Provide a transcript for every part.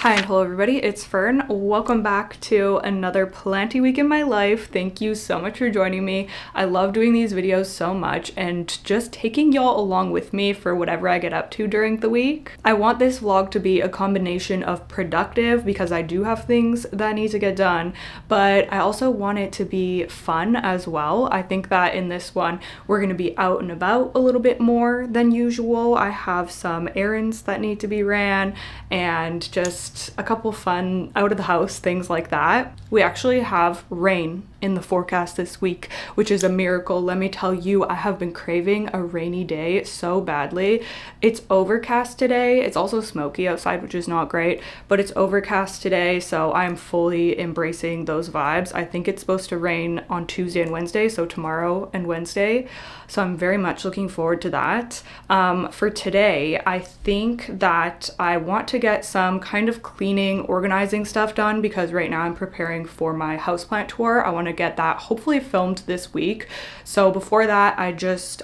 Hi and hello everybody, it's Fern. Welcome back to another planty week in my life. Thank you so much for joining me. I love doing these videos so much and just taking y'all along with me for whatever I get up to during the week. I want this vlog to be a combination of productive because I do have things that need to get done, but I also want it to be fun as well. I think that in this one, we're gonna be out and about a little bit more than usual. I have some errands that need to be ran and just a couple fun out of the house things like that. We actually have rain in the forecast this week, which is a miracle. Let me tell you, I have been craving a rainy day so badly. It's overcast today. It's also smoky outside, which is not great, but it's overcast today, so I'm fully embracing those vibes. I think it's supposed to rain on Tuesday and Wednesday, so tomorrow and Wednesday. So I'm very much looking forward to that. For today, I think that I want to get some kind of cleaning, organizing stuff done because right now I'm preparing for my houseplant tour. I want to get that hopefully filmed this week. So before that, I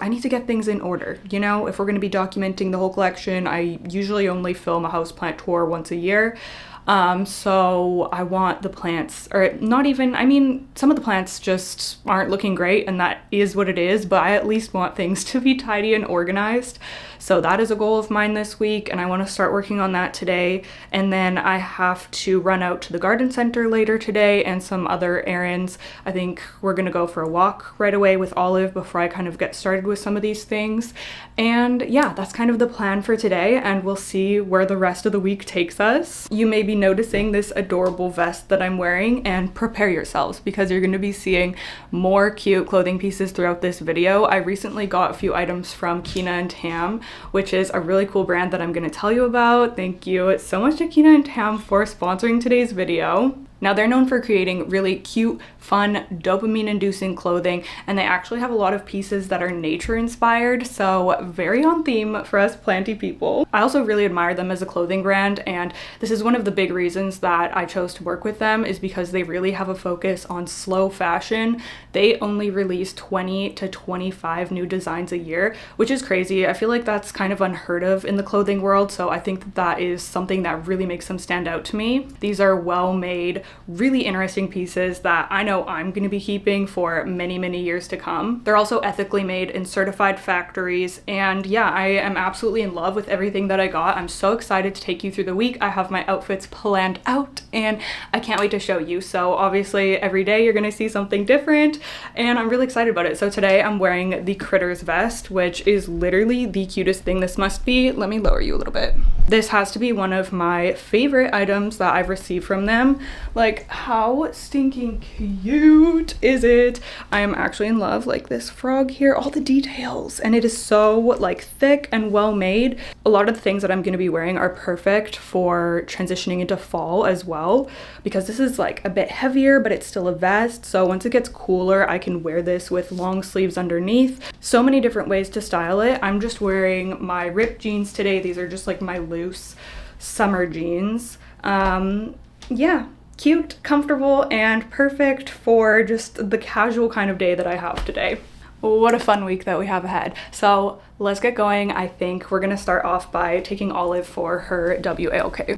need to get things in order. You know, if we're going to be documenting the whole collection, I usually only film a houseplant tour once a year. So I want the plants, or not even, I mean, some of the plants just aren't looking great and that is what it is, but I at least want things to be tidy and organized. So that is a goal of mine this week and I want to start working on that today. And then I have to run out to the garden center later today and some other errands. I think we're going to go for a walk right away with Olive before I kind of get started with some of these things. And yeah, that's kind of the plan for today and we'll see where the rest of the week takes us. You may be noticing this adorable vest that I'm wearing and prepare yourselves because you're going to be seeing more cute clothing pieces throughout this video. I recently got a few items from Kina and Tam, which is a really cool brand that I'm going to tell you about. Thank you so much to Kina and Tam for sponsoring today's video. Now they're known for creating really cute, fun, dopamine-inducing clothing, and they actually have a lot of pieces that are nature-inspired, so very on theme for us planty people. I also really admire them as a clothing brand, and this is one of the big reasons that I chose to work with them is because they really have a focus on slow fashion. They only release 20 to 25 new designs a year, which is crazy. I feel like that's kind of unheard of in the clothing world, so I think that that is something that really makes them stand out to me. These are well-made, really interesting pieces that I know I'm going to be keeping for many, many years to come. They're also ethically made in certified factories, and yeah, I am absolutely in love with everything that I got. I'm so excited to take you through the week. I have my outfits planned out and I can't wait to show you. So obviously every day you're going to see something different and I'm really excited about it. So today I'm wearing the Critters vest, which is literally the cutest thing this must be. Let me lower you a little bit. This has to be one of my favorite items that I've received from them. Like, how stinking cute is it? I am actually in love. Like this frog here, all the details, and it is so like thick and well made. A lot of the things that I'm going to be wearing are perfect for transitioning into fall as well, because this is like a bit heavier, but it's still a vest. So once it gets cooler, I can wear this with long sleeves underneath. So many different ways to style it. I'm just wearing my ripped jeans today. These are just like my loose summer jeans. Yeah, cute, comfortable, and perfect for just the casual kind of day that I have today. What a fun week that we have ahead. So let's get going. I think we're gonna start off by taking Olive for her WALK.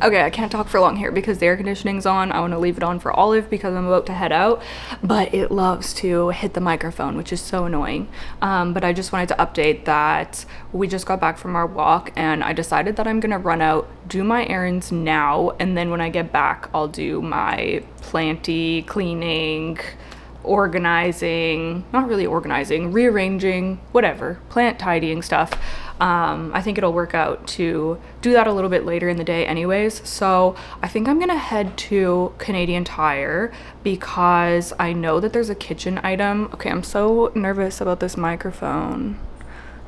Okay, I can't talk for long here because the air conditioning's on. I want to leave it on for Olive because I'm about to head out, but it loves to hit the microphone, which is so annoying. But I just wanted to update that we just got back from our walk and I decided that I'm gonna run out, do my errands now, and then when I get back, I'll do my planty, cleaning, organizing, not really organizing, rearranging, whatever, plant tidying stuff. I think it'll work out to do that a little bit later in the day anyways. So I think I'm gonna head to Canadian Tire because I know that there's a kitchen item. Okay, I'm so nervous about this microphone.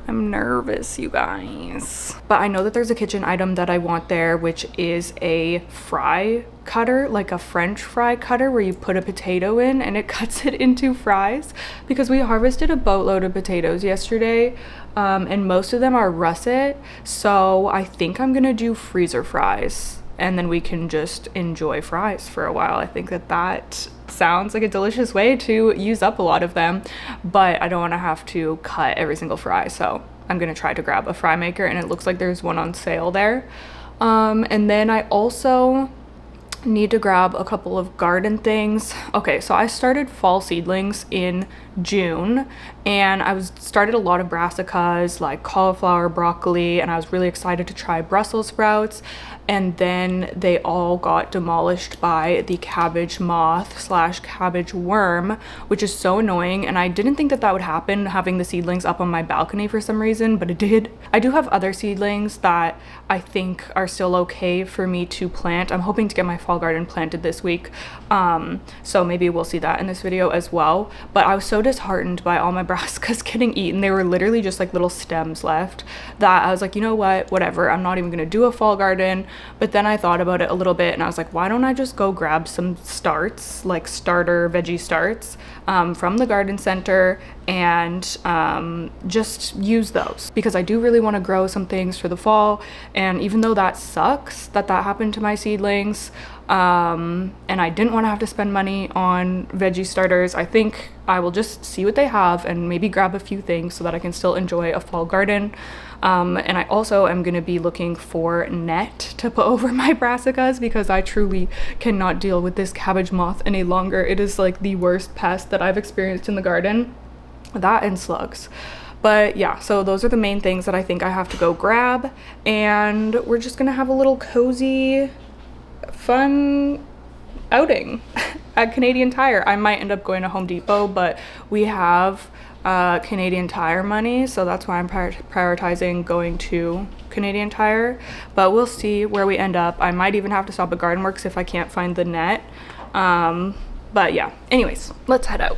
I'm nervous, you guys. But I know that there's a kitchen item that I want there, which is a fry cutter, like a French fry cutter where you put a potato in and it cuts it into fries, because we harvested a boatload of potatoes yesterday, and most of them are russet. So I think I'm gonna do freezer fries, and then we can just enjoy fries for a while. I think that sounds like a delicious way to use up a lot of them, but I don't want to have to cut every single fry, so I'm gonna try to grab a fry maker, and it looks like there's one on sale there. And then I also need to grab a couple of garden things. Okay, so I started fall seedlings in June, and I started a lot of brassicas like cauliflower, broccoli, and I was really excited to try Brussels sprouts, and then they all got demolished by the cabbage moth slash cabbage worm, which is so annoying. And I didn't think that that would happen having the seedlings up on my balcony for some reason, but it did. I do have other seedlings that I think are still okay for me to plant. I'm hoping to get my fall garden planted this week, so maybe we'll see that in this video as well. But I was so disheartened by all my brassicas getting eaten. They were literally just like little stems left, that I was like, you know what, whatever, I'm not even gonna do a fall garden. But then I thought about it a little bit, and I was like, why don't I just go grab some starts, like starter veggie starts, from the garden center, and just use those, because I do really want to grow some things for the fall. And even though that sucks that happened to my seedlings, and I didn't want to have to spend money on veggie starters, I think I will just see what they have and maybe grab a few things so that I can still enjoy a fall garden. And I also am going to be looking for net to put over my brassicas, because I truly cannot deal with this cabbage moth any longer. It is like the worst pest that I've experienced in the garden, that and slugs. But yeah, so those are the main things that I think I have to go grab, and we're just gonna have a little cozy, fun outing at Canadian Tire. I might end up going to Home Depot, but we have Canadian Tire money, so that's why I'm prioritizing going to Canadian Tire. But we'll see where we end up. I might even have to stop at Garden Works if I can't find the net. But yeah, anyways, let's head out.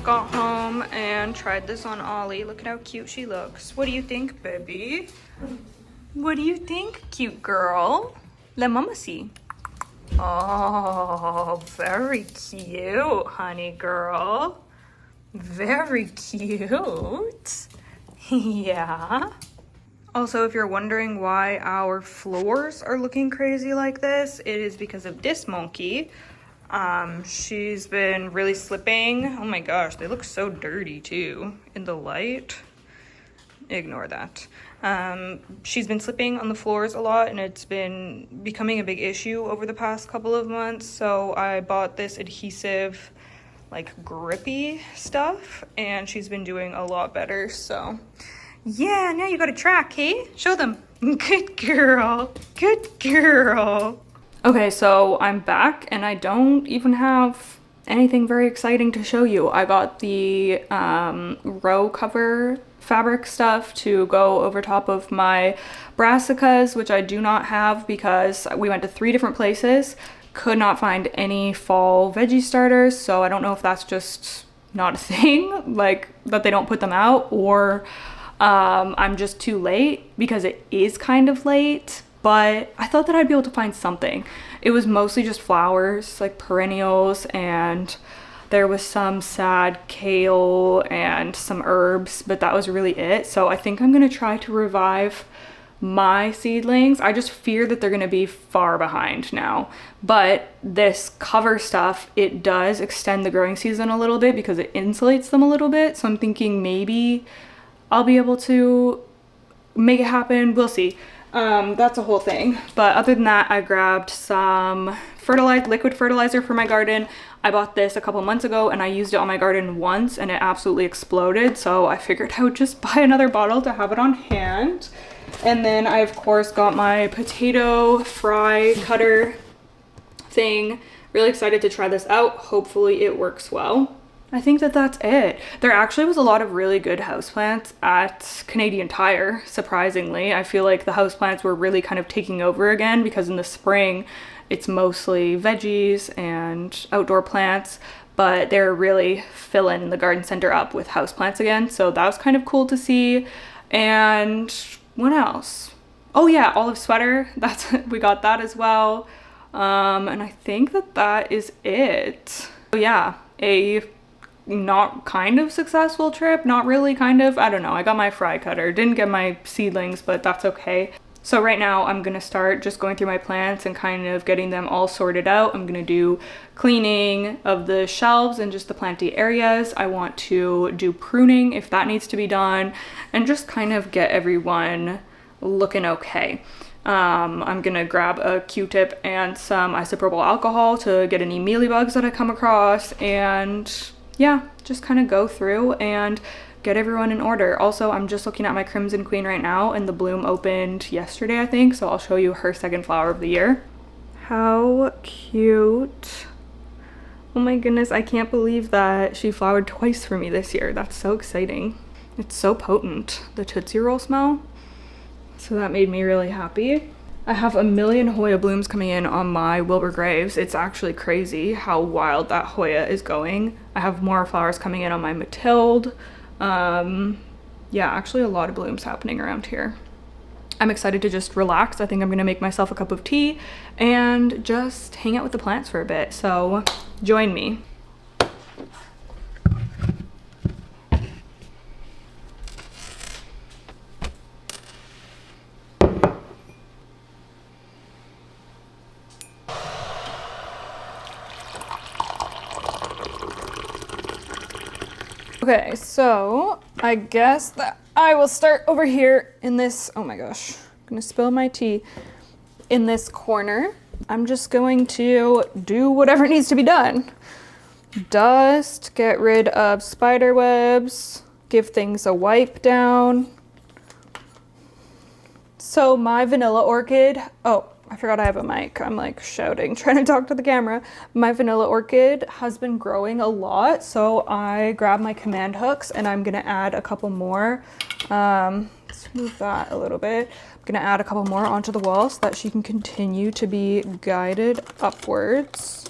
got home and tried this on Ollie. Look at how cute she looks. What do you think, baby? What do you think, cute girl? Let mama see. Oh, very cute, honey girl. Very cute. Yeah. Also, if you're wondering why our floors are looking crazy like this, it is because of this monkey. She's been really slipping. Oh my gosh, they look so dirty too in the light. Ignore that. She's been slipping on the floors a lot, and it's been becoming a big issue over the past couple of months. So I bought this adhesive, like grippy stuff, and she's been doing a lot better. So yeah, now you got a track, hey? Show them. Good girl. Good girl. Okay, so I'm back and I don't even have anything very exciting to show you. I got the row cover fabric stuff to go over top of my brassicas, which I do not have because we went to 3 different places, could not find any fall veggie starters, so I don't know if that's just not a thing, like that they don't put them out, or I'm just too late because it is kind of late, but I thought that I'd be able to find something. It was mostly just flowers, like perennials, and there was some sad kale and some herbs, but that was really it. So I think I'm gonna try to revive my seedlings. I just fear that they're gonna be far behind now. But this cover stuff, it does extend the growing season a little bit because it insulates them a little bit. So I'm thinking maybe I'll be able to make it happen. We'll see. That's a whole thing. But other than that, I grabbed some liquid fertilizer for my garden. I bought this a couple months ago and I used it on my garden once and it absolutely exploded. So I figured I would just buy another bottle to have it on hand. And then I of course got my potato fry cutter thing. Really excited to try this out. Hopefully it works well. I think that that's it. There actually was a lot of really good houseplants at Canadian Tire, surprisingly. I feel like the houseplants were really kind of taking over again because in the spring it's mostly veggies and outdoor plants, but they're really filling the garden center up with houseplants again. So that was kind of cool to see. And what else? Oh yeah, olive sweater. We got that as well. And I think that that is it. So yeah, a not kind of successful trip, not really, kind of, I don't know. I got my fry cutter, didn't get my seedlings, but that's okay. So right now I'm gonna start just going through my plants and kind of getting them all sorted out. I'm gonna do cleaning of the shelves and just the planty areas. I want to do pruning if that needs to be done, and just kind of get everyone looking okay. I'm gonna grab a Q-tip and some isopropyl alcohol to get any mealybugs that I come across, and yeah, just kind of go through and get everyone in order. Also, I'm just looking at my Crimson Queen right now and the bloom opened yesterday, I think, so I'll show you her second flower of the year. How cute. Oh my goodness, I can't believe that she flowered twice for me this year. That's so exciting. It's so potent, the Tootsie Roll smell. So that made me really happy. I have a million Hoya blooms coming in on my Wilbur Graves. It's actually crazy how wild that Hoya is going. I have more flowers coming in on my Mathilde. Yeah, actually a lot of blooms happening around here. I'm excited to just relax. I think I'm gonna make myself a cup of tea and just hang out with the plants for a bit. So join me. Okay, so I guess that I will start over here in this, oh my gosh, I'm gonna spill my tea, in this corner. I'm just going to do whatever needs to be done. Dust, get rid of spider webs, give things a wipe down. So my vanilla orchid, oh, I forgot I have a mic. I'm like shouting, trying to talk to the camera. My vanilla orchid has been growing a lot, so I grabbed my command hooks and I'm gonna add a couple more. Let's move that a little bit. I'm gonna add a couple more onto the wall so that she can continue to be guided upwards.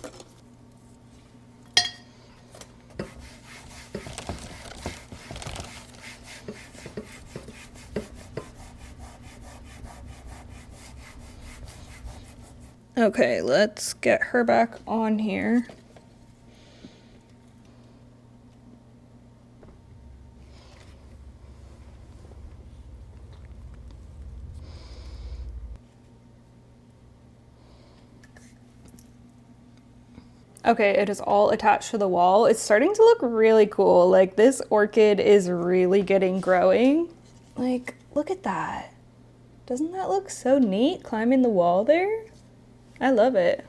Okay, let's get her back on here. Okay, it is all attached to the wall. It's starting to look really cool. Like, this orchid is really getting growing. Like, look at that. Doesn't that look so neat, climbing the wall there? I love it.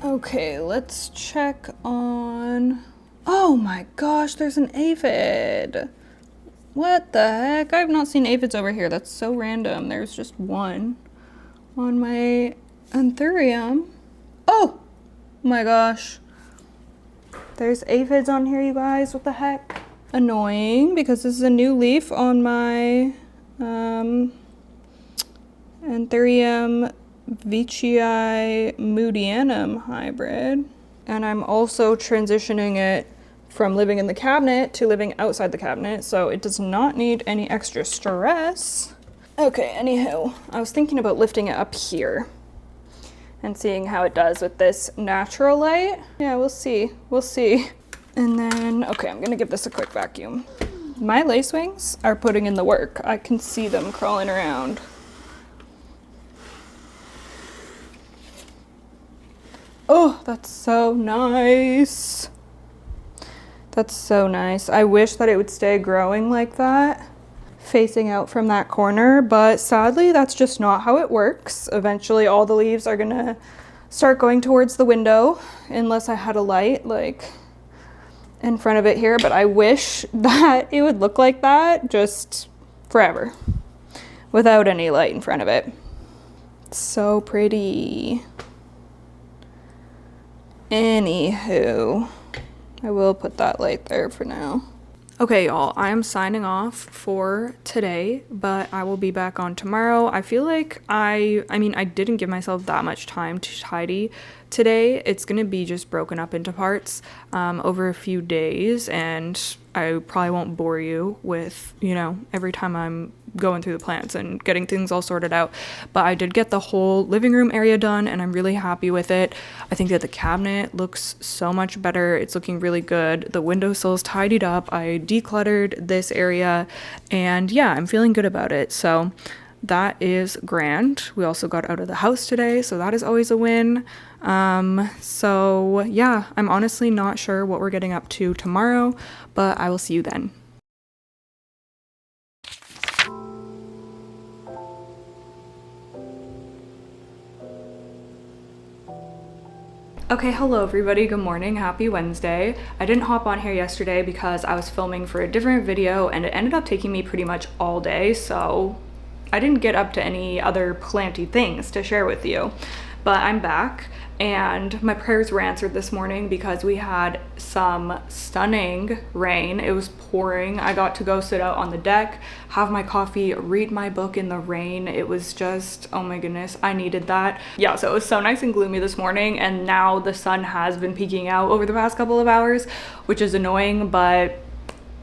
Okay, let's check on... Oh my gosh, there's an aphid. What the heck? I've not seen aphids over here. That's so random. There's just one on my anthurium. Oh my gosh. There's aphids on here, you guys. What the heck? Annoying, because this is a new leaf on my anthurium Veitchii moodianum hybrid. And I'm also transitioning it from living in the cabinet to living outside the cabinet, so it does not need any extra stress. Okay, anywho, I was thinking about lifting it up here and seeing how it does with this natural light. Yeah, we'll see. We'll see. And then, okay, I'm gonna give this a quick vacuum. My lacewings are putting in the work. I can see them crawling around. Oh, that's so nice. That's so nice. I wish that it would stay growing like that, facing out from that corner, but sadly that's just not how it works. Eventually all the leaves are gonna start going towards the window unless I had a light like in front of it here, but I wish that it would look like that just forever without any light in front of it. It's so pretty. Anywho, I will put that light there for now. Okay, y'all, I am signing off for today, but I will be back on tomorrow. I feel like I didn't give myself that much time to tidy today. It's gonna be just broken up into parts over a few days, and I probably won't bore you with, every time I'm going through the plants and getting things all sorted out, but I did get the whole living room area done and I'm really happy with it. I think that the cabinet looks so much better. It's looking really good. The windowsill's tidied up. I decluttered this area, and yeah, I'm feeling good about it. So that is grand. We also got out of the house today, so that is always a win. So yeah, I'm honestly not sure what we're getting up to tomorrow, but I will see you then. Okay, hello everybody, good morning, happy Wednesday. I didn't hop on here yesterday because I was filming for a different video and it ended up taking me pretty much all day, so I didn't get up to any other planty things to share with you, but I'm back. And my prayers were answered this morning because we had some stunning rain. It was pouring. I got to go sit out on the deck, have my coffee, read my book in the rain. It was just, oh my goodness, I needed that. Yeah, so it was so nice and gloomy this morning, and now the sun has been peeking out over the past couple of hours, which is annoying, but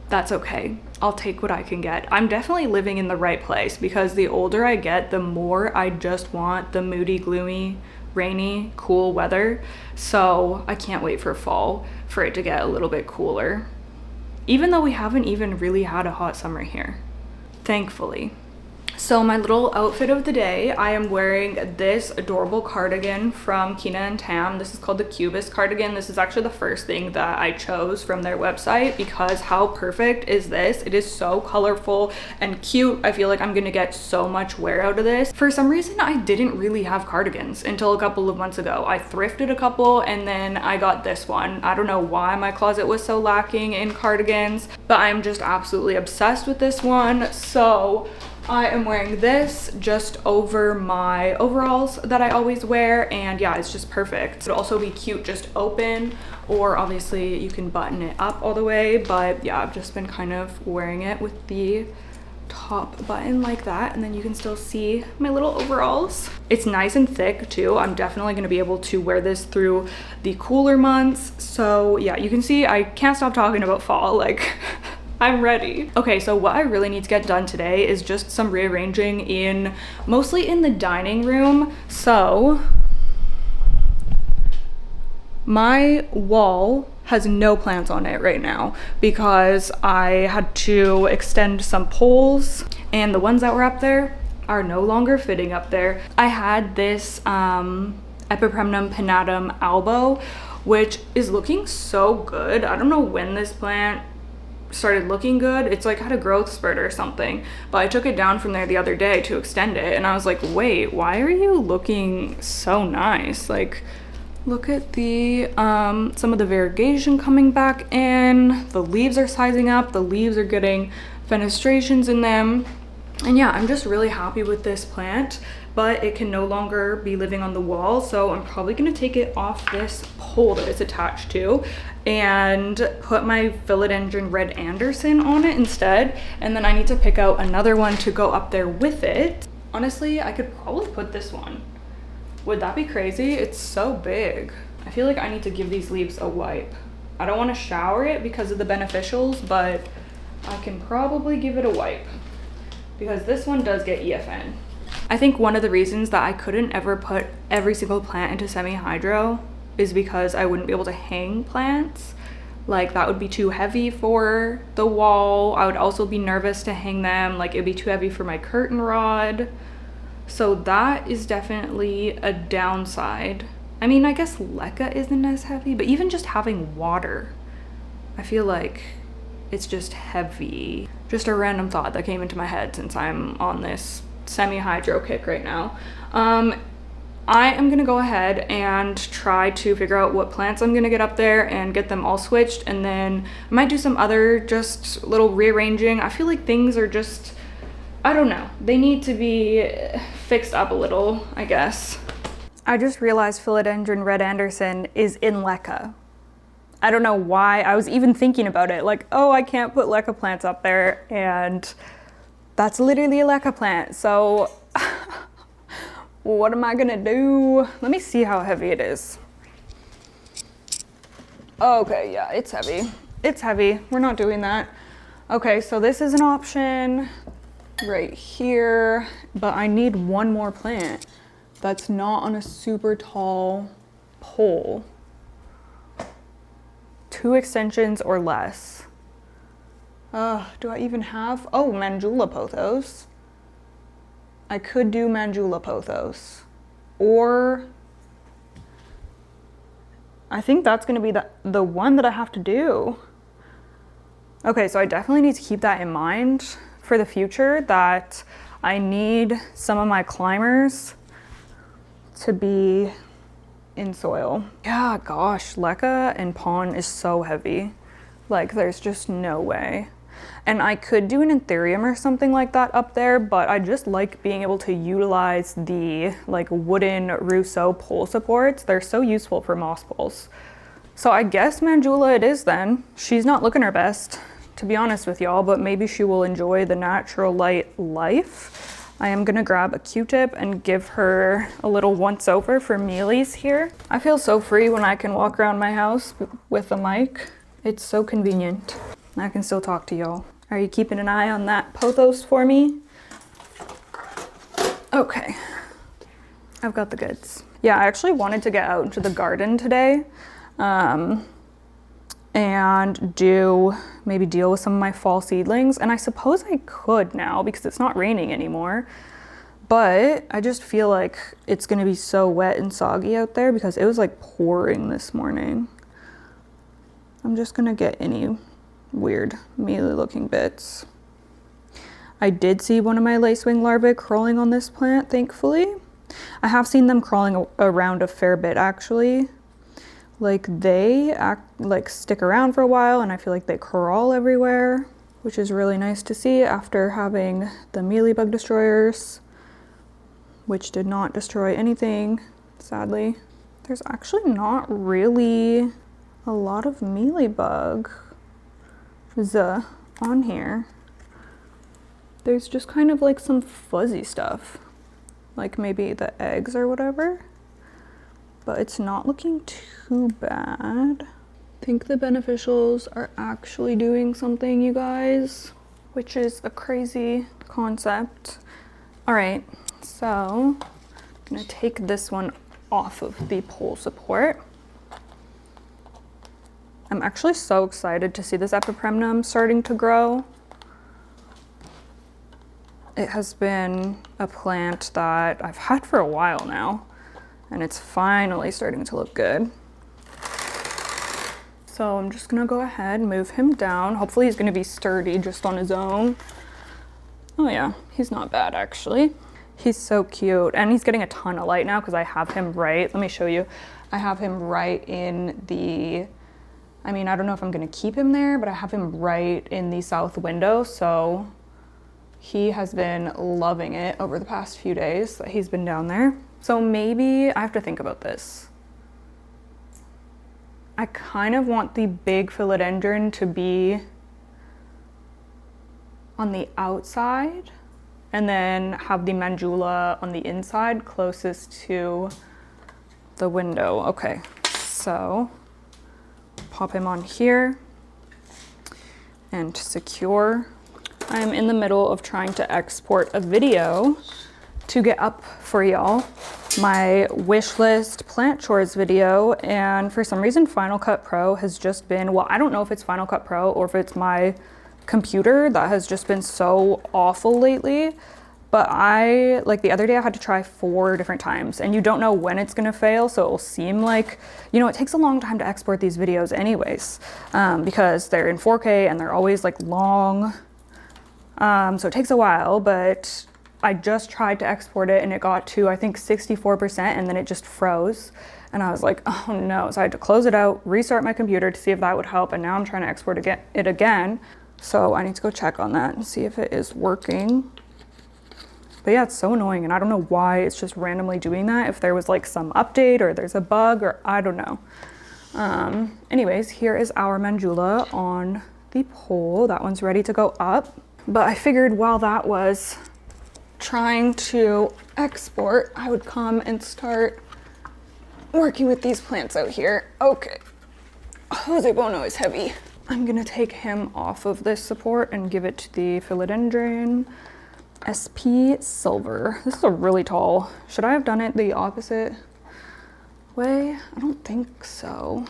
that's okay. I'll take what I can get. I'm definitely living in the right place because the older I get, the more I just want the moody, gloomy, rainy, cool weather. So I can't wait for fall for it to get a little bit cooler, even though we haven't even really had a hot summer here, thankfully. So my little outfit of the day, I am wearing this adorable cardigan from Kina and Tam. This is called the Cubist cardigan. This is actually the first thing that I chose from their website because how perfect is this? It is so colorful and cute. I feel like I'm gonna get so much wear out of this. For some reason, I didn't really have cardigans until a couple of months ago. I thrifted a couple and then I got this one. I don't know why my closet was so lacking in cardigans, but I'm just absolutely obsessed with this one. So I am wearing this just over my overalls that I always wear, and yeah, it's just perfect. It'll also be cute just open, or obviously you can button it up all the way, but yeah, I've just been kind of wearing it with the top button like that, and then you can still see my little overalls. It's nice and thick too. I'm definitely going to be able to wear this through the cooler months. So yeah, you can see I can't stop talking about fall, like I'm ready. Okay, so what I really need to get done today is just some rearranging mostly in the dining room. So my wall has no plants on it right now because I had to extend some poles, and the ones that were up there are no longer fitting up there. I had this Epipremnum pinnatum albo, which is looking so good. I don't know when this plant started looking good. It's like had a growth spurt or something, but I took it down from there the other day to extend it, and I was like, wait, why are you looking so nice? Like, look at the some of the variegation coming back in. The leaves are sizing up. The leaves are getting fenestrations in them, and yeah, I'm just really happy with this plant, but it can no longer be living on the wall, so I'm probably gonna take it off this pole that it's attached to and put my philodendron red Anderson on it instead, and then I need to pick out another one to go up there with it. Honestly, I could probably put this one. Would that be crazy? It's so big. I feel like I need to give these leaves a wipe. I don't want to shower it because of the beneficials, but I can probably give it a wipe because this one does get EFN. I think one of the reasons that I couldn't ever put every single plant into semi-hydro is because I wouldn't be able to hang plants. Like, that would be too heavy for the wall. I would also be nervous to hang them. Like, it'd be too heavy for my curtain rod. So that is definitely a downside. I mean, I guess leca isn't as heavy, but even just having water, I feel like it's just heavy. Just a random thought that came into my head since I'm on this semi-hydro kick right now. I am gonna go ahead and try to figure out what plants I'm gonna get up there and get them all switched, and then I might do some other just little rearranging. I feel like things are just, I don't know, they need to be fixed up a little, I guess. I just realized philodendron red Anderson is in leca. I don't know why I was even thinking about it, like, oh, I can't put leca plants up there, and that's literally a leca plant, so what am I gonna do? Let me see how heavy it is. Okay, yeah, it's heavy. It's heavy. We're not doing that. Okay, so this is an option right here, but I need one more plant that's not on a super tall pole. 2 extensions or less. Do I even have? Oh, Mandula pothos. I could do Mandula pothos, or I think that's gonna be the one that I have to do. Okay, so I definitely need to keep that in mind for the future, that I need some of my climbers to be in soil. Yeah, gosh, leca and pon is so heavy. Like, there's just no way. And I could do an anthurium or something like that up there, but I just like being able to utilize the like wooden Rousseau pole supports. They're so useful for moss poles. So I guess Mandula it is then. She's not looking her best, to be honest with y'all, but maybe she will enjoy the natural light life. I am gonna grab a Q-tip and give her a little once over for mealies here. I feel so free when I can walk around my house with a mic. It's so convenient. I can still talk to y'all. Are you keeping an eye on that pothos for me? Okay, I've got the goods. Yeah, I actually wanted to get out into the garden today and maybe deal with some of my fall seedlings. And I suppose I could now because it's not raining anymore. But I just feel like it's gonna be so wet and soggy out there because it was like pouring this morning. I'm just gonna get any weird mealy looking bits. I did see one of my lacewing larvae crawling on this plant, thankfully. I have seen them crawling around a fair bit actually. Like they stick around for a while and I feel like they crawl everywhere, which is really nice to see after having the mealybug destroyers, which did not destroy anything, sadly. There's actually not really a lot of mealybug on here. There's just kind of like some fuzzy stuff, like maybe the eggs or whatever. But it's not looking too bad. I think the beneficials are actually doing something, you guys, which is a crazy concept. All right, so I'm gonna take this one off of the pole support. I'm actually so excited to see this epipremnum starting to grow. It has been a plant that I've had for a while now, and it's finally starting to look good. So I'm just gonna go ahead and move him down. Hopefully he's gonna be sturdy just on his own. Oh yeah, he's not bad actually. He's so cute, and he's getting a ton of light now because I have him right, let me show you. I have him right in the, I mean, I don't know if I'm gonna keep him there, but I have him right in the south window, so he has been loving it over the past few days that he's been down there. So maybe I have to think about this. I kind of want the big philodendron to be on the outside and then have the mandula on the inside closest to the window. Okay, so pop him on here and secure. I am in the middle of trying to export a video to get up for y'all, my wish list plant chores video, and for some reason Final Cut Pro has just been, well, I don't know if it's Final Cut Pro or if it's my computer that has just been so awful lately, but like the other day I had to try 4 different times, and you don't know when it's gonna fail, so it will seem like, you know, it takes a long time to export these videos anyways, because they're in 4K and they're always like long, so it takes a while, but I just tried to export it and it got to, I think, 64%, and then it just froze. And I was like, oh no. So I had to close it out, restart my computer to see if that would help. And now I'm trying to export it again. So I need to go check on that and see if it is working. But yeah, it's so annoying. And I don't know why it's just randomly doing that. If there was like some update or there's a bug or I don't know. Anyways, here is our mandula on the pole. That one's ready to go up. But I figured while that was trying to export, I would come and start working with these plants out here. Okay, Jose Bono is heavy. I'm gonna take him off of this support and give it to the philodendron SP Silver. This is a really tall. Should I have done it the opposite way? I don't think so.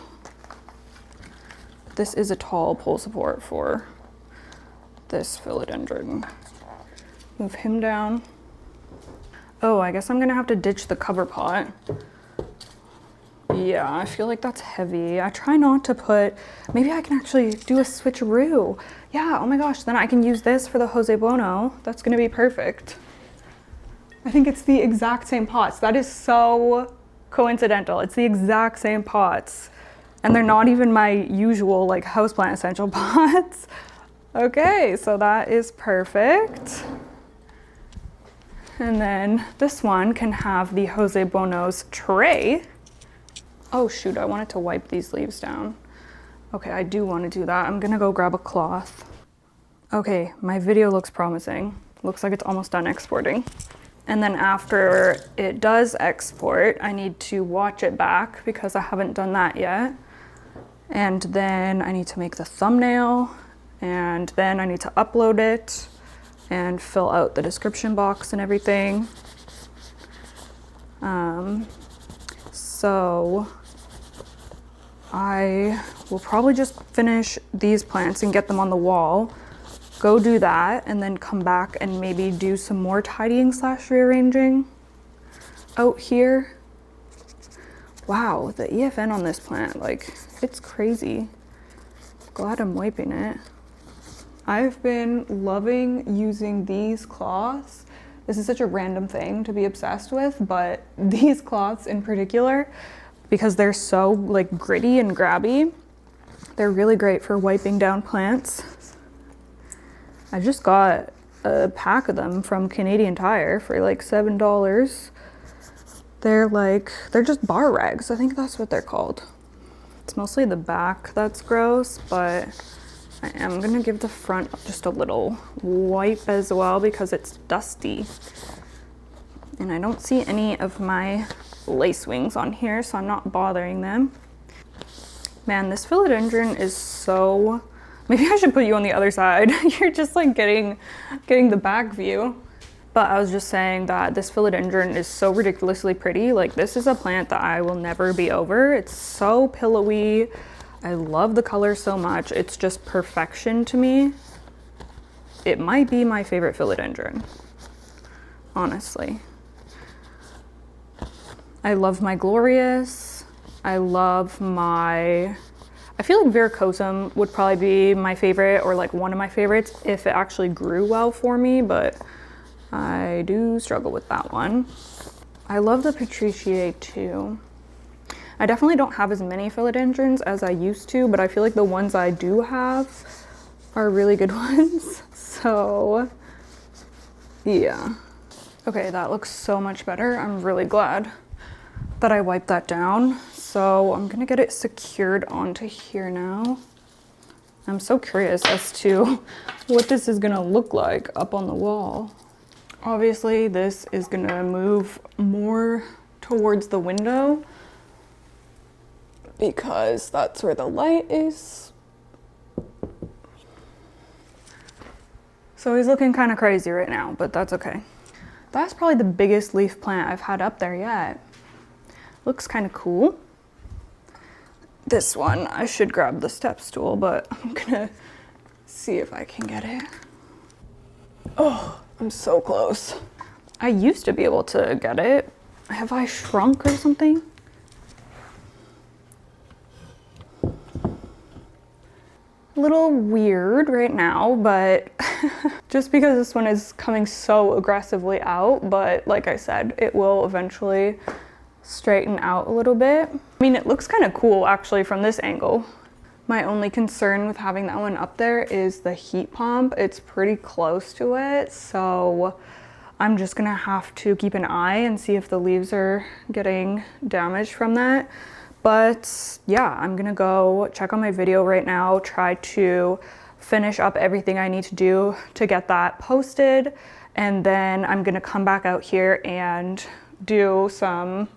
This is a tall pole support for this philodendron. Move him down. Oh, I guess I'm gonna have to ditch the cover pot. Yeah, I feel like that's heavy. I try not to put, maybe I can actually do a switcheroo. Yeah, oh my gosh, then I can use this for the Jose Bono. That's gonna be perfect. I think it's the exact same pots. That is so coincidental. It's the exact same pots. And they're not even my usual like houseplant essential pots. Okay, so that is perfect. And then this one can have the Jose Bono's tray. Oh shoot, I wanted to wipe these leaves down. Okay, I do want to do that. I'm gonna go grab a cloth. Okay, my video looks promising. Looks like it's almost done exporting. And then after it does export, I need to watch it back because I haven't done that yet. And then I need to make the thumbnail, and then I need to upload it and fill out the description box and everything. So I will probably just finish these plants and get them on the wall, go do that, and then come back and maybe do some more tidying slash rearranging out here. Wow, the EFN on this plant, like, it's crazy. Glad I'm wiping it. I've been loving using these cloths. This is such a random thing to be obsessed with, but these cloths in particular, because they're so like gritty and grabby, they're really great for wiping down plants. I just got a pack of them from Canadian Tire for like $7. They're just bar rags. I think that's what they're called. It's mostly the back that's gross, but I am gonna give the front just a little wipe as well because it's dusty. And I don't see any of my lace wings on here, so I'm not bothering them. Man, this philodendron is so... Maybe I should put you on the other side. You're just like getting the back view. But I was just saying that this philodendron is so ridiculously pretty. Like, this is a plant that I will never be over. It's so pillowy. I love the color so much. It's just perfection to me. It might be my favorite philodendron, honestly. I love my Glorious. I love my... I feel like Veracosum would probably be my favorite, or like one of my favorites if it actually grew well for me, but I do struggle with that one. I love the Patriciae too. I definitely don't have as many philodendrons as I used to, but I feel like the ones I do have are really good ones. So yeah. Okay, that looks so much better. I'm really glad that I wiped that down. So I'm gonna get it secured onto here now. I'm so curious as to what this is gonna look like up on the wall. Obviously, this is gonna move more towards the window because that's where the light is. So he's looking kind of crazy right now, but that's okay. That's probably the biggest leaf plant I've had up there yet. Looks kind of cool. This one, I should grab the step stool, but I'm gonna see if I can get it. Oh, I'm so close. I used to be able to get it. Have I shrunk or something? A little weird right now, but just because this one is coming so aggressively out, but like I said, it will eventually straighten out a little bit. I mean, it looks kind of cool actually from this angle. My only concern with having that one up there is the heat pump. It's pretty close to it, so I'm just gonna have to keep an eye and see if the leaves are getting damaged from that. But yeah, I'm gonna go check on my video right now, try to finish up everything I need to do to get that posted, and then I'm gonna come back out here and do some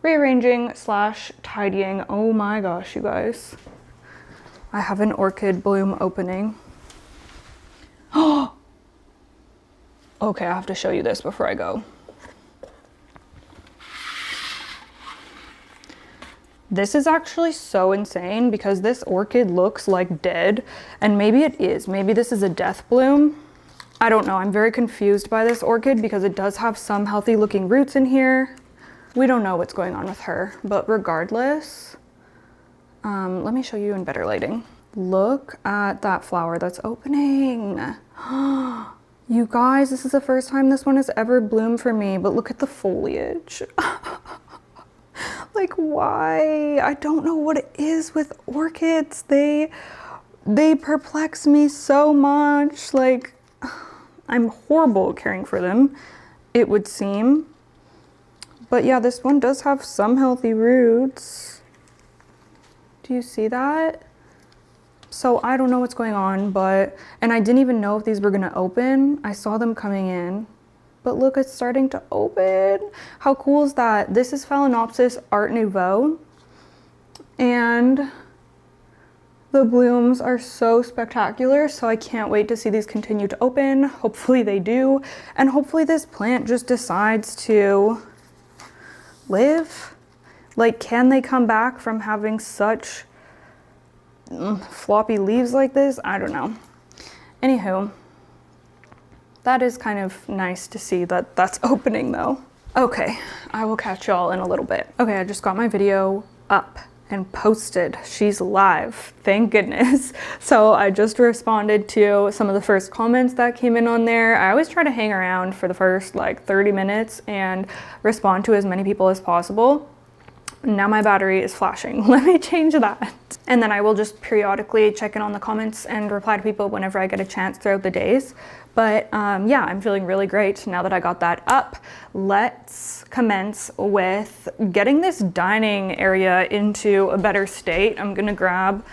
rearranging slash tidying. Oh my gosh, you guys. I have an orchid bloom opening. Oh! Okay, I have to show you this before I go. This is actually so insane because this orchid looks like dead, and maybe it is. Maybe this is a death bloom. I don't know. I'm very confused by this orchid because it does have some healthy looking roots in here. We don't know what's going on with her, but regardless, let me show you in better lighting. Look at that flower that's opening. You guys, this is the first time this one has ever bloomed for me, but look at the foliage. Like, why? I don't know what it is with orchids. They They perplex me so much. Like, I'm horrible at caring for them, it would seem. But yeah, this one does have some healthy roots. Do you see that? So I don't know what's going on, and I didn't even know if these were gonna open. I saw them coming in, but look, it's starting to open. How cool is that? This is Phalaenopsis Art Nouveau, and the blooms are so spectacular, so I can't wait to see these continue to open. Hopefully they do, and hopefully this plant just decides to live. Like, can they come back from having such floppy leaves like this? I don't know. Anywho, that is kind of nice to see that that's opening though. Okay, I will catch y'all in a little bit. Okay, I just got my video up and posted. She's live, thank goodness. So I just responded to some of the first comments that came in on there. I always try to hang around for the first like 30 minutes and respond to as many people as possible. Now my battery is flashing. Let me change that. And then I will just periodically check in on the comments and reply to people whenever I get a chance throughout the days. But yeah, I'm feeling really great now that I got that up. Let's commence with getting this dining area into a better state. I'm gonna grab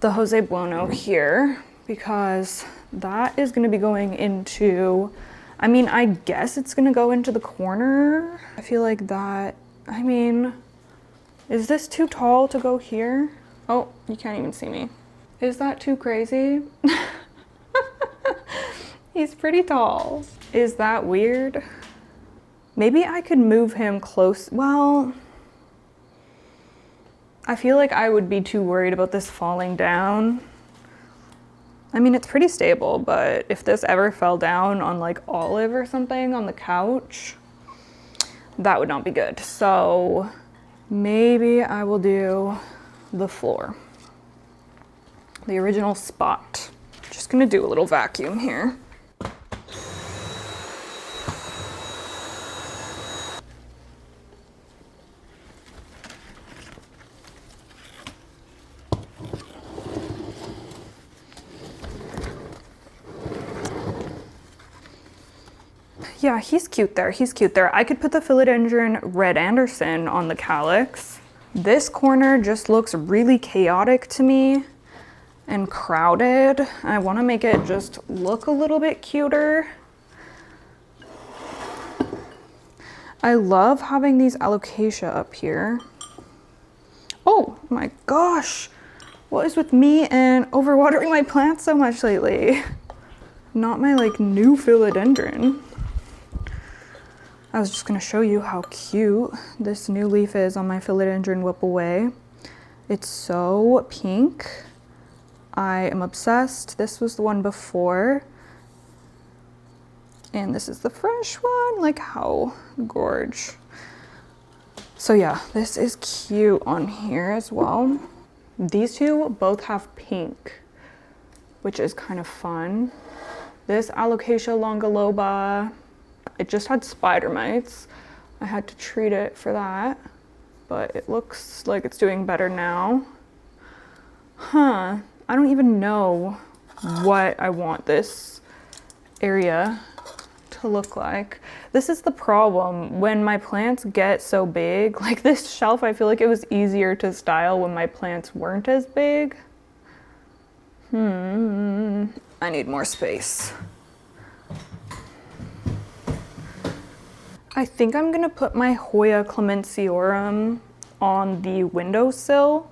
the Jose Bueno here because that is gonna be going into, I mean, I guess it's gonna go into the corner. I feel like that, I mean, is this too tall to go here? Oh, you can't even see me. Is that too crazy? He's pretty tall. Is that weird? Maybe I could move him close. Well, I feel like I would be too worried about this falling down. I mean, it's pretty stable, but if this ever fell down on like Olive or something on the couch, that would not be good. So maybe I will do the floor, the original spot. Just gonna do a little vacuum here. Yeah, he's cute there, he's cute there. I could put the Philodendron Red Anderson on the calyx. This corner just looks really chaotic to me and crowded. I want to make it just look a little bit cuter. I love having these alocasia up here. Oh my gosh, what is with me and overwatering my plants so much lately? Not my like new philodendron. I was just gonna show you how cute this new leaf is on my Philodendron Whipaway. It's so pink. I am obsessed. This was the one before. And this is the fresh one. Like, how gorge. So yeah, this is cute on here as well. These two both have pink, which is kind of fun. This Alocasia longaloba, it just had spider mites. I had to treat it for that, but it looks like it's doing better now. Huh, I don't even know what I want this area to look like. This is the problem when my plants get so big. Like this shelf, I feel like it was easier to style when my plants weren't as big. I need more space. I think I'm gonna put my Hoya clemenciorum on the windowsill,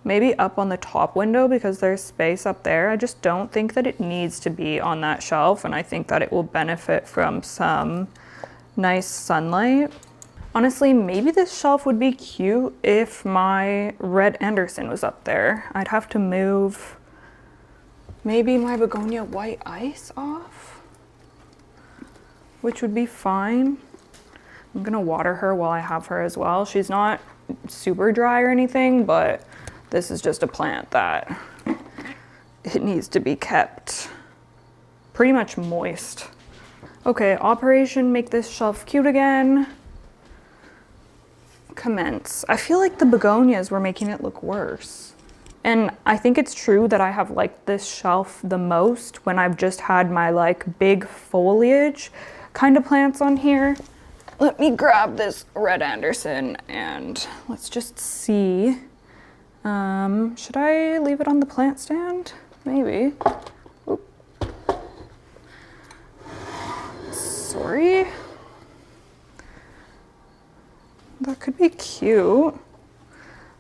maybe up on the top window because there's space up there. I just don't think that it needs to be on that shelf, and I think that it will benefit from some nice sunlight. Honestly, maybe this shelf would be cute if my Red Anderson was up there. I'd have to move maybe my Begonia White Ice off, which would be fine. I'm gonna water her while I have her as well. She's not super dry or anything, but this is just a plant that it needs to be kept pretty much moist. Okay, operation make this shelf cute again. Commence. I feel like the begonias were making it look worse. And I think it's true that I have liked this shelf the most when I've just had my like big foliage kind of plants on here. Let me grab this red Anderson and let's just see. Should I leave it on the plant stand? Maybe. Oop. Sorry. That could be cute.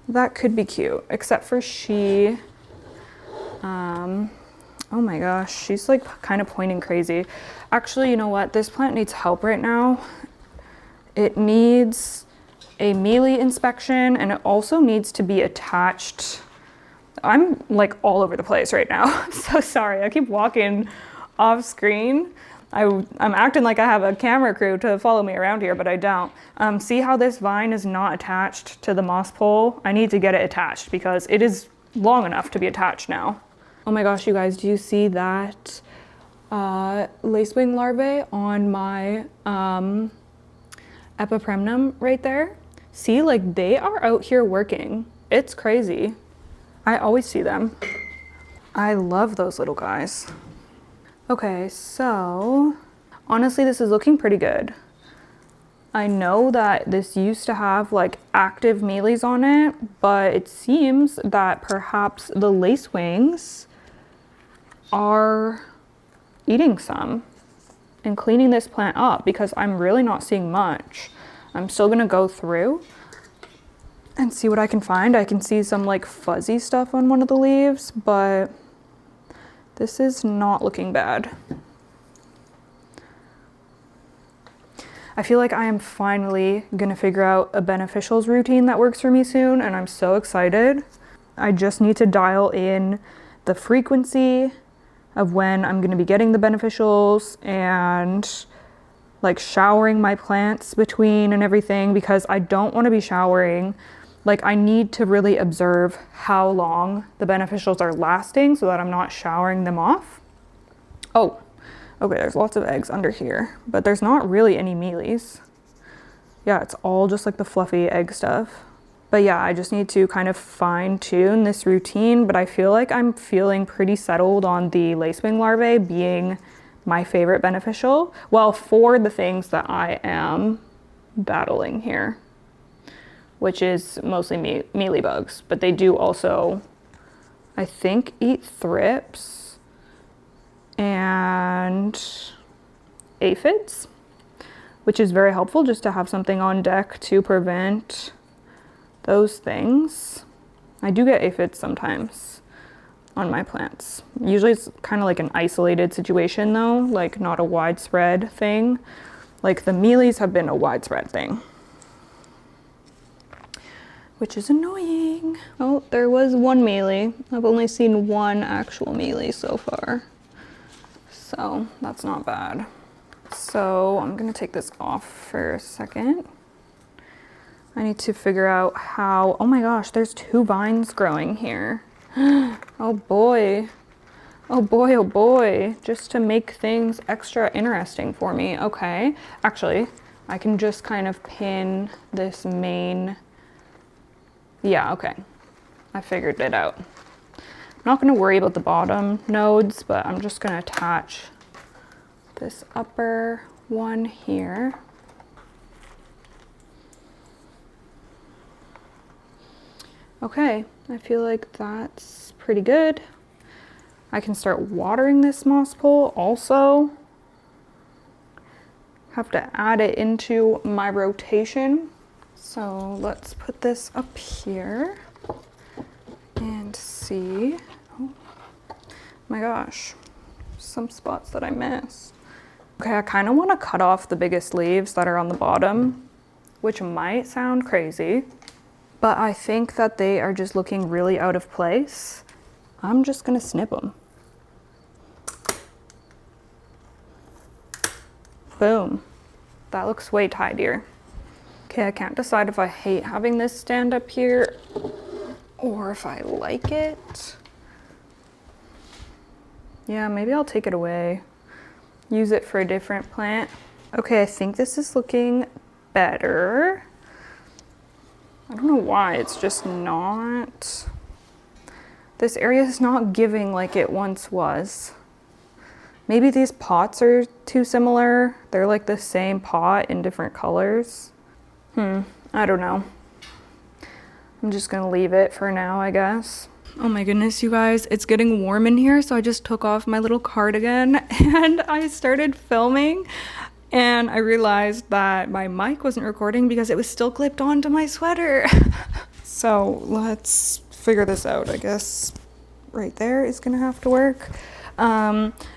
That could be cute, except for she, oh my gosh, she's like kind of pointing crazy. Actually, you know what? This plant needs help right now. It needs a mealy inspection and it also needs to be attached. I'm like all over the place right now. I'm so sorry. I keep walking off screen. I'm acting like I have a camera crew to follow me around here, but I don't. See how this vine is not attached to the moss pole? I need to get it attached because it is long enough to be attached now. Oh my gosh, you guys, do you see that lacewing larvae on my epipremnum right there? See, like they are out here working. It's crazy. I always see them. I love those little guys. Okay, so honestly, this is looking pretty good. I know that this used to have like active mealies on it, but it seems that perhaps the lacewings are eating some and cleaning this plant up because I'm really not seeing much. I'm still gonna go through and see what I can find. I can see some like fuzzy stuff on one of the leaves, but this is not looking bad. I feel like I am finally gonna figure out a beneficials routine that works for me soon, and I'm so excited. I just need to dial in the frequency of when I'm gonna be getting the beneficials and like showering my plants between and everything, because I don't want to be showering. Like I need to really observe how long the beneficials are lasting so that I'm not showering them off. Oh, okay, there's lots of eggs under here, but there's not really any mealies. Yeah, it's all just like the fluffy egg stuff. But yeah, I just need to kind of fine tune this routine, but I feel like I'm feeling pretty settled on the lacewing larvae being my favorite beneficial. Well, for the things that I am battling here, which is mostly mealybugs, but they do also, I think, eat thrips and aphids, which is very helpful just to have something on deck to prevent those things. I do get aphids sometimes on my plants. Usually it's kind of like an isolated situation though, like not a widespread thing. Like the mealies have been a widespread thing, which is annoying. Oh, there was one mealy. I've only seen one actual mealy so far, so that's not bad. So I'm gonna take this off for a second. I need to figure out how, oh my gosh, there's 2 vines growing here. Oh boy. Oh boy, oh boy. Just to make things extra interesting for me. Okay, actually, I can just kind of pin this main. Yeah, okay. I figured it out. I'm not gonna worry about the bottom nodes, but I'm just gonna attach this upper one here. Okay, I feel like that's pretty good. I can start watering this moss pole also. Have to add it into my rotation. So let's put this up here and see. Oh my gosh, some spots that I missed. Okay, I kind of want to cut off the biggest leaves that are on the bottom, which might sound crazy, but I think that they are just looking really out of place. I'm just gonna snip them. Boom. That looks way tidier. Okay, I can't decide if I hate having this stand up here or if I like it. Yeah, maybe I'll take it away. Use it for a different plant. Okay, I think this is looking better. I don't know why, it's just not This area is not giving like it once was. Maybe these pots are too similar. They're like the same pot in different colors. I don't know. I'm just gonna leave it for now, I guess. Oh my goodness, you guys, it's getting warm in here, so I just took off my little cardigan and I started filming, and I realized that my mic wasn't recording because it was still clipped onto my sweater. So let's figure this out. I guess right there is gonna have to work.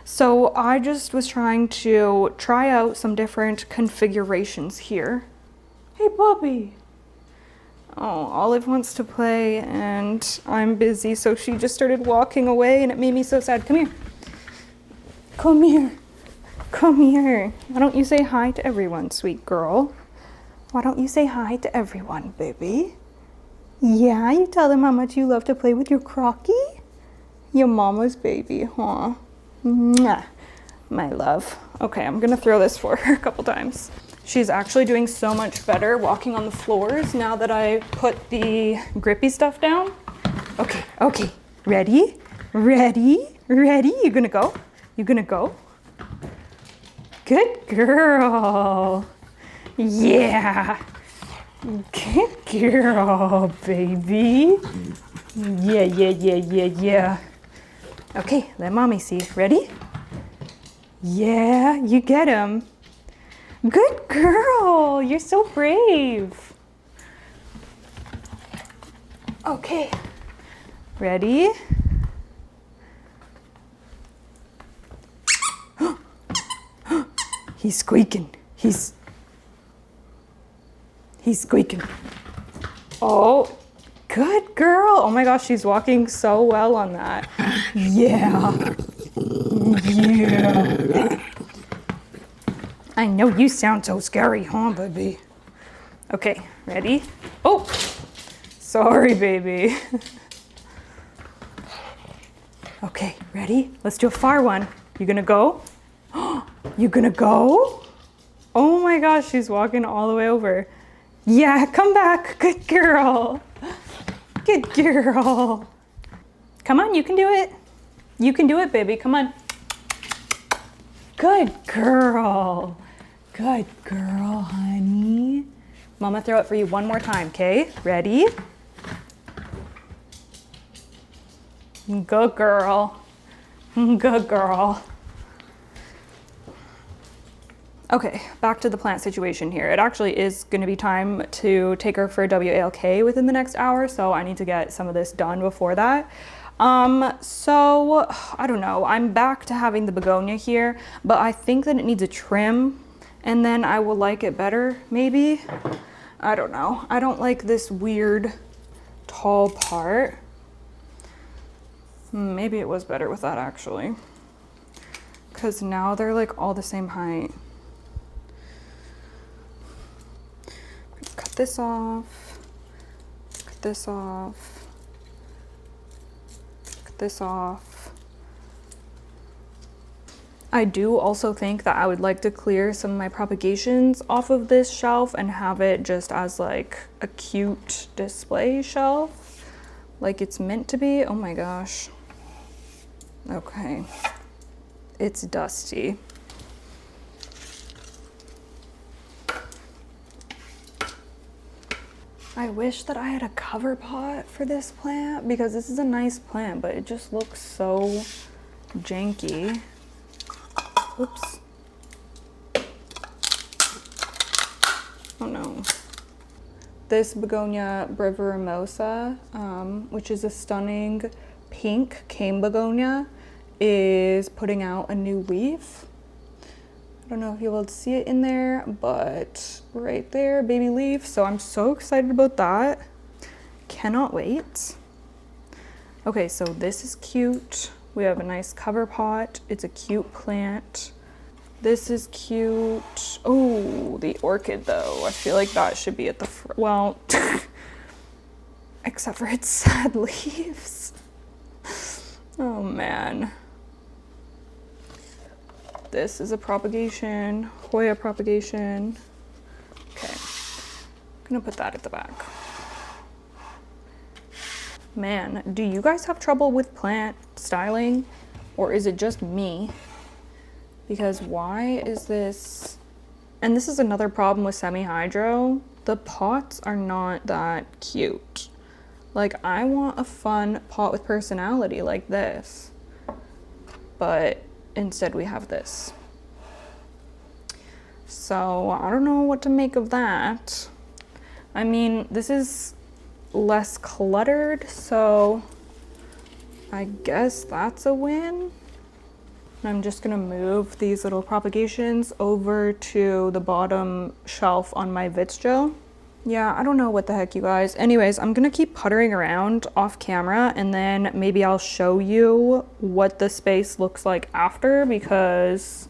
So I just was trying to try out some different configurations here. Hey, Bobby. Oh, Olive wants to play and I'm busy, so she just started walking away and it made me so sad. Come here. Come here. Come here. Why don't you say hi to everyone, sweet girl? Why don't you say hi to everyone, baby? Yeah, you tell them how much you love to play with your crocky? Your mama's baby, huh? Mwah, my love. Okay, I'm gonna throw this for her a couple times. She's actually doing so much better walking on the floors now that I put the grippy stuff down. Okay, okay, ready? Ready? Ready? You gonna go? You gonna go? Good girl. Yeah. Good girl, baby. Yeah, yeah, yeah, yeah, yeah. Okay, let mommy see. Ready? Yeah, you get him. Good girl, you're so brave. Okay, ready? He's squeaking. He's squeaking. Oh, good girl. Oh my gosh, she's walking so well on that. Yeah. Yeah. I know you sound so scary, huh, baby? Okay, ready? Oh, sorry, baby. Okay, ready? Let's do a far one. You gonna go? You gonna go? Oh my gosh, she's walking all the way over. Yeah, come back. Good girl. Good girl. Come on, you can do it. You can do it, baby. Come on. Good girl. Good girl, honey. Mama, throw it for you one more time, okay? Ready? Good girl. Good girl. Okay, back to the plant situation here. It actually is going to be time to take her for WALK within the next hour, so I need to get some of this done before that. So I don't know. I'm back to having the begonia here, but I think that it needs a trim, and then I will like it better, maybe. I don't know. I don't like this weird tall part. Maybe it was better with that, actually, because now they're like all the same height. Cut this off. Cut this off. Cut this off. I do also think that I would like to clear some of my propagations off of this shelf and have it just as like a cute display shelf, like it's meant to be. Oh my gosh. Okay. It's dusty. I wish that I had a cover pot for this plant because this is a nice plant, but it just looks so janky. Oops. Oh no. This begonia breviremosa, which is a stunning pink cane begonia, is putting out a new leaf. I don't know if you'll be able to see it in there, but right there, baby leaf. So I'm so excited about that. Cannot wait. Okay, so this is cute. We have a nice cover pot. It's a cute plant. This is cute. Oh, the orchid though. I feel like that should be at the front. Well, except for its sad leaves. Oh man. This is a propagation, Hoya propagation. Okay, I'm gonna put that at the back. Man, do you guys have trouble with plant styling, or is it just me? Because why is this, and this is another problem with semi-hydro, the pots are not that cute. Like, I want a fun pot with personality like this, but instead we have this. So I don't know what to make of that. I mean, this is less cluttered, so I guess that's a win. I'm just gonna move these little propagations over to the bottom shelf on my Vitz gel. Yeah, I don't know what the heck, you guys. Anyways, I'm gonna keep puttering around off camera, and then maybe I'll show you what the space looks like after, because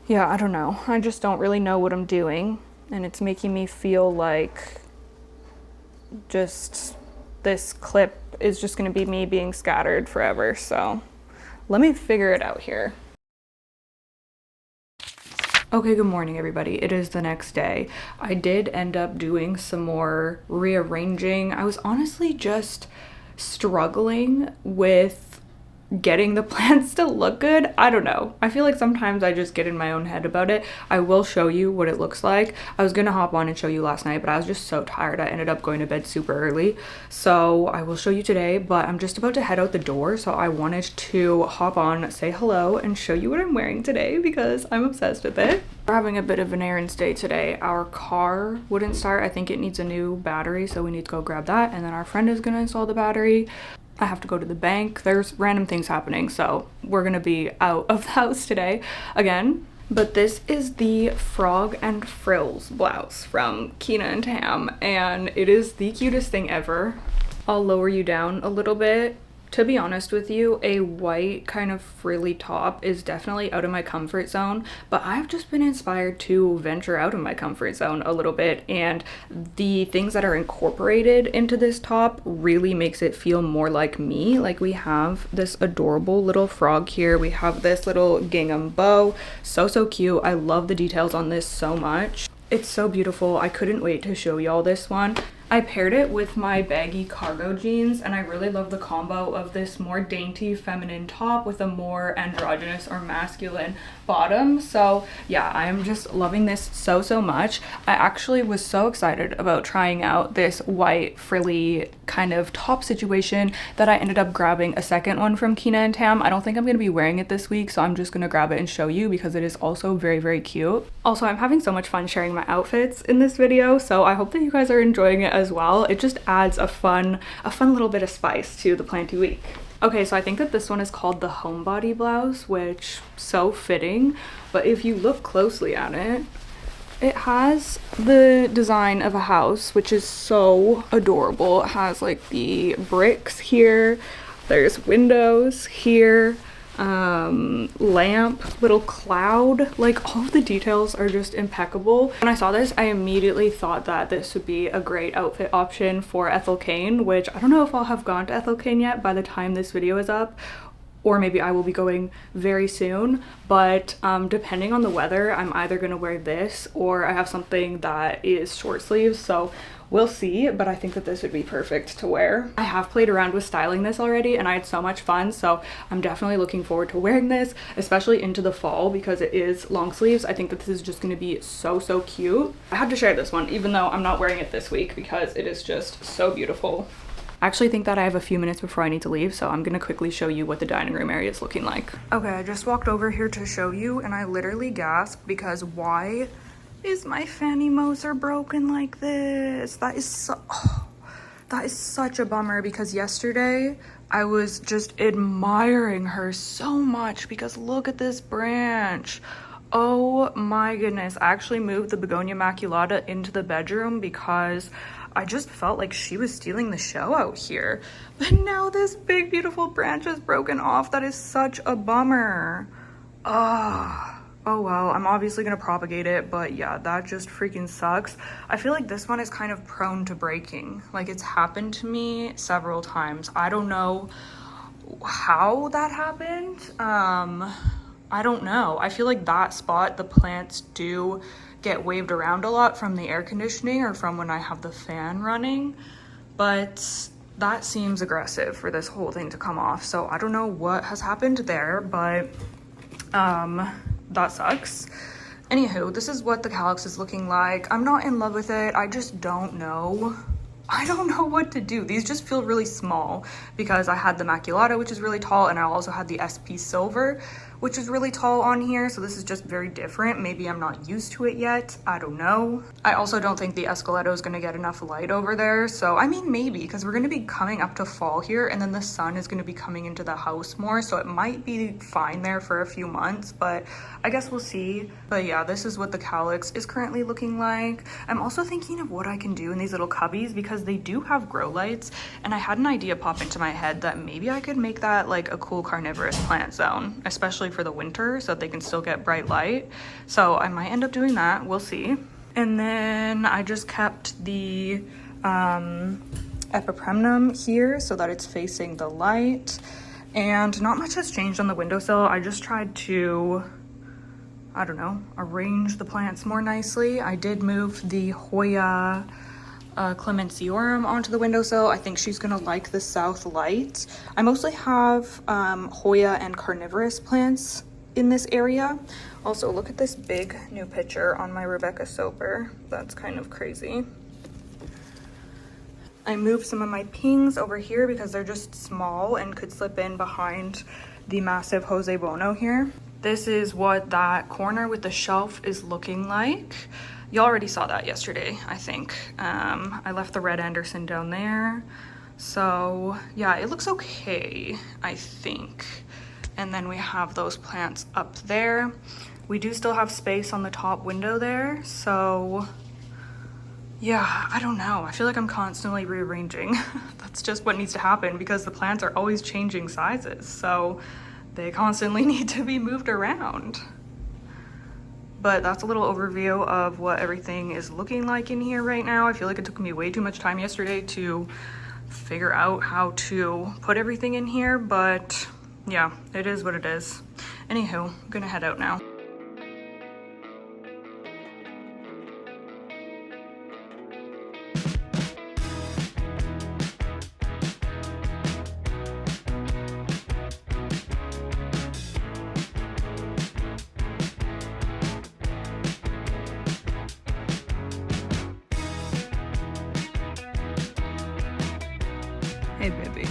yeah, I don't know. I just don't really know what I'm doing, and it's making me feel like just this clip is just gonna be me being scattered forever. So let me figure it out here. Okay, good morning everybody. It is the next day. I did end up doing some more rearranging. I was honestly just struggling with getting the plants to look good. I don't know. I feel like sometimes I just get in my own head about it. I will show you what it looks like. I was gonna hop on and show you last night, but I was just so tired. I ended up going to bed super early. So I will show you today, but I'm just about to head out the door. So I wanted to hop on, say hello, and show you what I'm wearing today because I'm obsessed with it. We're having a bit of an errands day today. Our car wouldn't start. I think it needs a new battery, so we need to go grab that. And then our friend is gonna install the battery. I have to go to the bank. There's random things happening, so we're gonna be out of the house today again. But this is the Frog and Frills blouse from Kina and Tam, and it is the cutest thing ever. I'll lower you down a little bit. To be honest with you, a white kind of frilly top is definitely out of my comfort zone, but I've just been inspired to venture out of my comfort zone a little bit, and the things that are incorporated into this top really makes it feel more like me. Like, we have this adorable little frog here, we have this little gingham bow, so cute. I love the details on this so much. It's so beautiful. I couldn't wait to show y'all this one. I paired it with my baggy cargo jeans, and I really love the combo of this more dainty feminine top with a more androgynous or masculine bottom. So yeah, I am just loving this so much. I actually was so excited about trying out this white frilly kind of top situation that I ended up grabbing a second one from Kina and Tam. I don't think I'm going to be wearing it this week, so I'm just going to grab it and show you because it is also very cute. Also, I'm having so much fun sharing my outfits in this video, so I hope that you guys are enjoying it as well. It just adds a fun little bit of spice to the Planty week. Okay, so I think that this one is called the homebody blouse, which so fitting, but if you look closely at it, it has the design of a house, which is so adorable. It has like the bricks here, there's windows here, lamp, little cloud, like all of the details are just impeccable. When I saw this, I immediately thought that this would be a great outfit option for Ethel Cain, which I don't know if I'll have gone to Ethel Cain yet by the time this video is up, or maybe I will be going very soon, but depending on the weather, I'm either gonna wear this or I have something that is short sleeves, so we'll see, but I think that this would be perfect to wear. I have played around with styling this already and I had so much fun, so I'm definitely looking forward to wearing this, especially into the fall because it is long sleeves. I think that this is just gonna be so cute. I had to share this one even though I'm not wearing it this week because it is just so beautiful. I actually think that I have a few minutes before I need to leave, so I'm gonna quickly show you what the dining room area is looking like. Okay, I just walked over here to show you and I literally gasped because why is my Fanny Moser broken like this? That is such a bummer because yesterday I was just admiring her so much because look at this branch. Oh my goodness. I actually moved the Begonia Maculata into the bedroom because I just felt like she was stealing the show out here. But now this big beautiful branch is broken off. That is such a bummer. Oh well, I'm obviously gonna propagate it, but yeah, that just freaking sucks. I feel like this one is kind of prone to breaking. Like, it's happened to me several times. I don't know how that happened. I don't know. I feel like that spot, the plants do get waved around a lot from the air conditioning or from when I have the fan running, but that seems aggressive for this whole thing to come off. So I don't know what has happened there, but that sucks. Anywho, this is what the calyx is looking like. I'm not in love with it. I just don't know. I don't know what to do. These just feel really small because I had the Maculata, which is really tall, and I also had the SP Silver, which is really tall on here. So this is just very different. Maybe I'm not used to it yet. I don't know. I also don't think the Escoletto is gonna get enough light over there. So I mean, maybe, because we're gonna be coming up to fall here, and then the sun is gonna be coming into the house more. So it might be fine there for a few months, but I guess we'll see. But yeah, this is what the calyx is currently looking like. I'm also thinking of what I can do in these little cubbies because they do have grow lights, and I had an idea pop into my head that maybe I could make that like a cool carnivorous plant zone, especially for the winter, so that they can still get bright light. So I might end up doing that. We'll see. And then I just kept the epipremnum here so that it's facing the light, and not much has changed on the windowsill. I just tried to, I don't know, arrange the plants more nicely. I did move the Hoya Clemenciorum onto the windowsill. I think she's gonna like the south light. I mostly have Hoya and carnivorous plants in this area. Also, look at this big new picture on my Rebecca Soper. That's kind of crazy. I moved some of my pings over here because they're just small and could slip in behind the massive Jose Bono here. This is what that corner with the shelf is looking like. You already saw that yesterday, I think. I left the red Anderson down there. So yeah, it looks okay, I think. And then we have those plants up there. We do still have space on the top window there. So yeah, I don't know. I feel like I'm constantly rearranging. That's just what needs to happen because the plants are always changing sizes. So they constantly need to be moved around. But that's a little overview of what everything is looking like in here right now. I feel like it took me way too much time yesterday to figure out how to put everything in here, but yeah, it is what it is. Anywho, I'm gonna head out now. Hey, baby.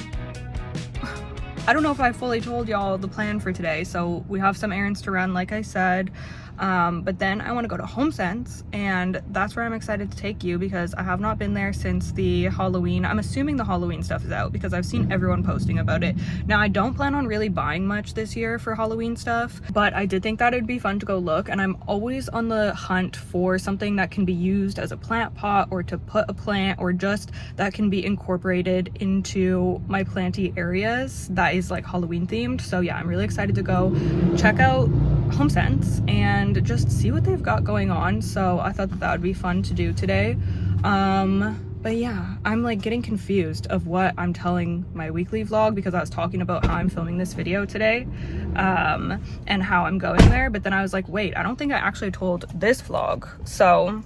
I don't know if I fully told y'all the plan for today. So we have some errands to run, like I said. But then I want to go to HomeSense, and that's where I'm excited to take you because I have not been there since the Halloween. I'm assuming the Halloween stuff is out because I've seen everyone posting about it. Now, I don't plan on really buying much this year for Halloween stuff, but I did think that it'd be fun to go look, and I'm always on the hunt for something that can be used as a plant pot or to put a plant or just that can be incorporated into my planty areas that is like Halloween themed. So yeah, I'm really excited to go check out HomeSense and just see what they've got going on. So I thought that that would be fun to do today. But yeah, I'm like getting confused of what I'm telling my weekly vlog because I was talking about how I'm filming this video today and how I'm going there, but then I was like, wait, I don't think I actually told this vlog. So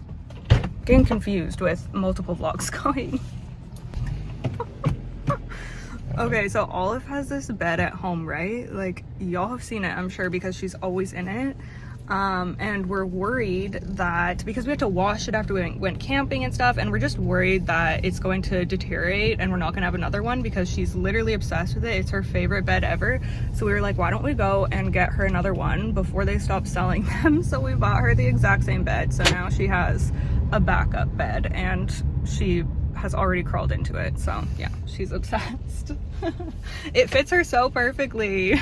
getting confused with multiple vlogs going. Okay, so Olive has this bed at home, right? Like, y'all have seen it, I'm sure, because she's always in it. And we're worried that, because we have to wash it after we went camping and stuff, and we're just worried that it's going to deteriorate and we're not gonna have another one because she's literally obsessed with it. It's her favorite bed ever. So we were like, why don't we go and get her another one before they stop selling them? So we bought her the exact same bed. So now she has a backup bed, and she has already crawled into it. So yeah, she's obsessed. It fits her so perfectly.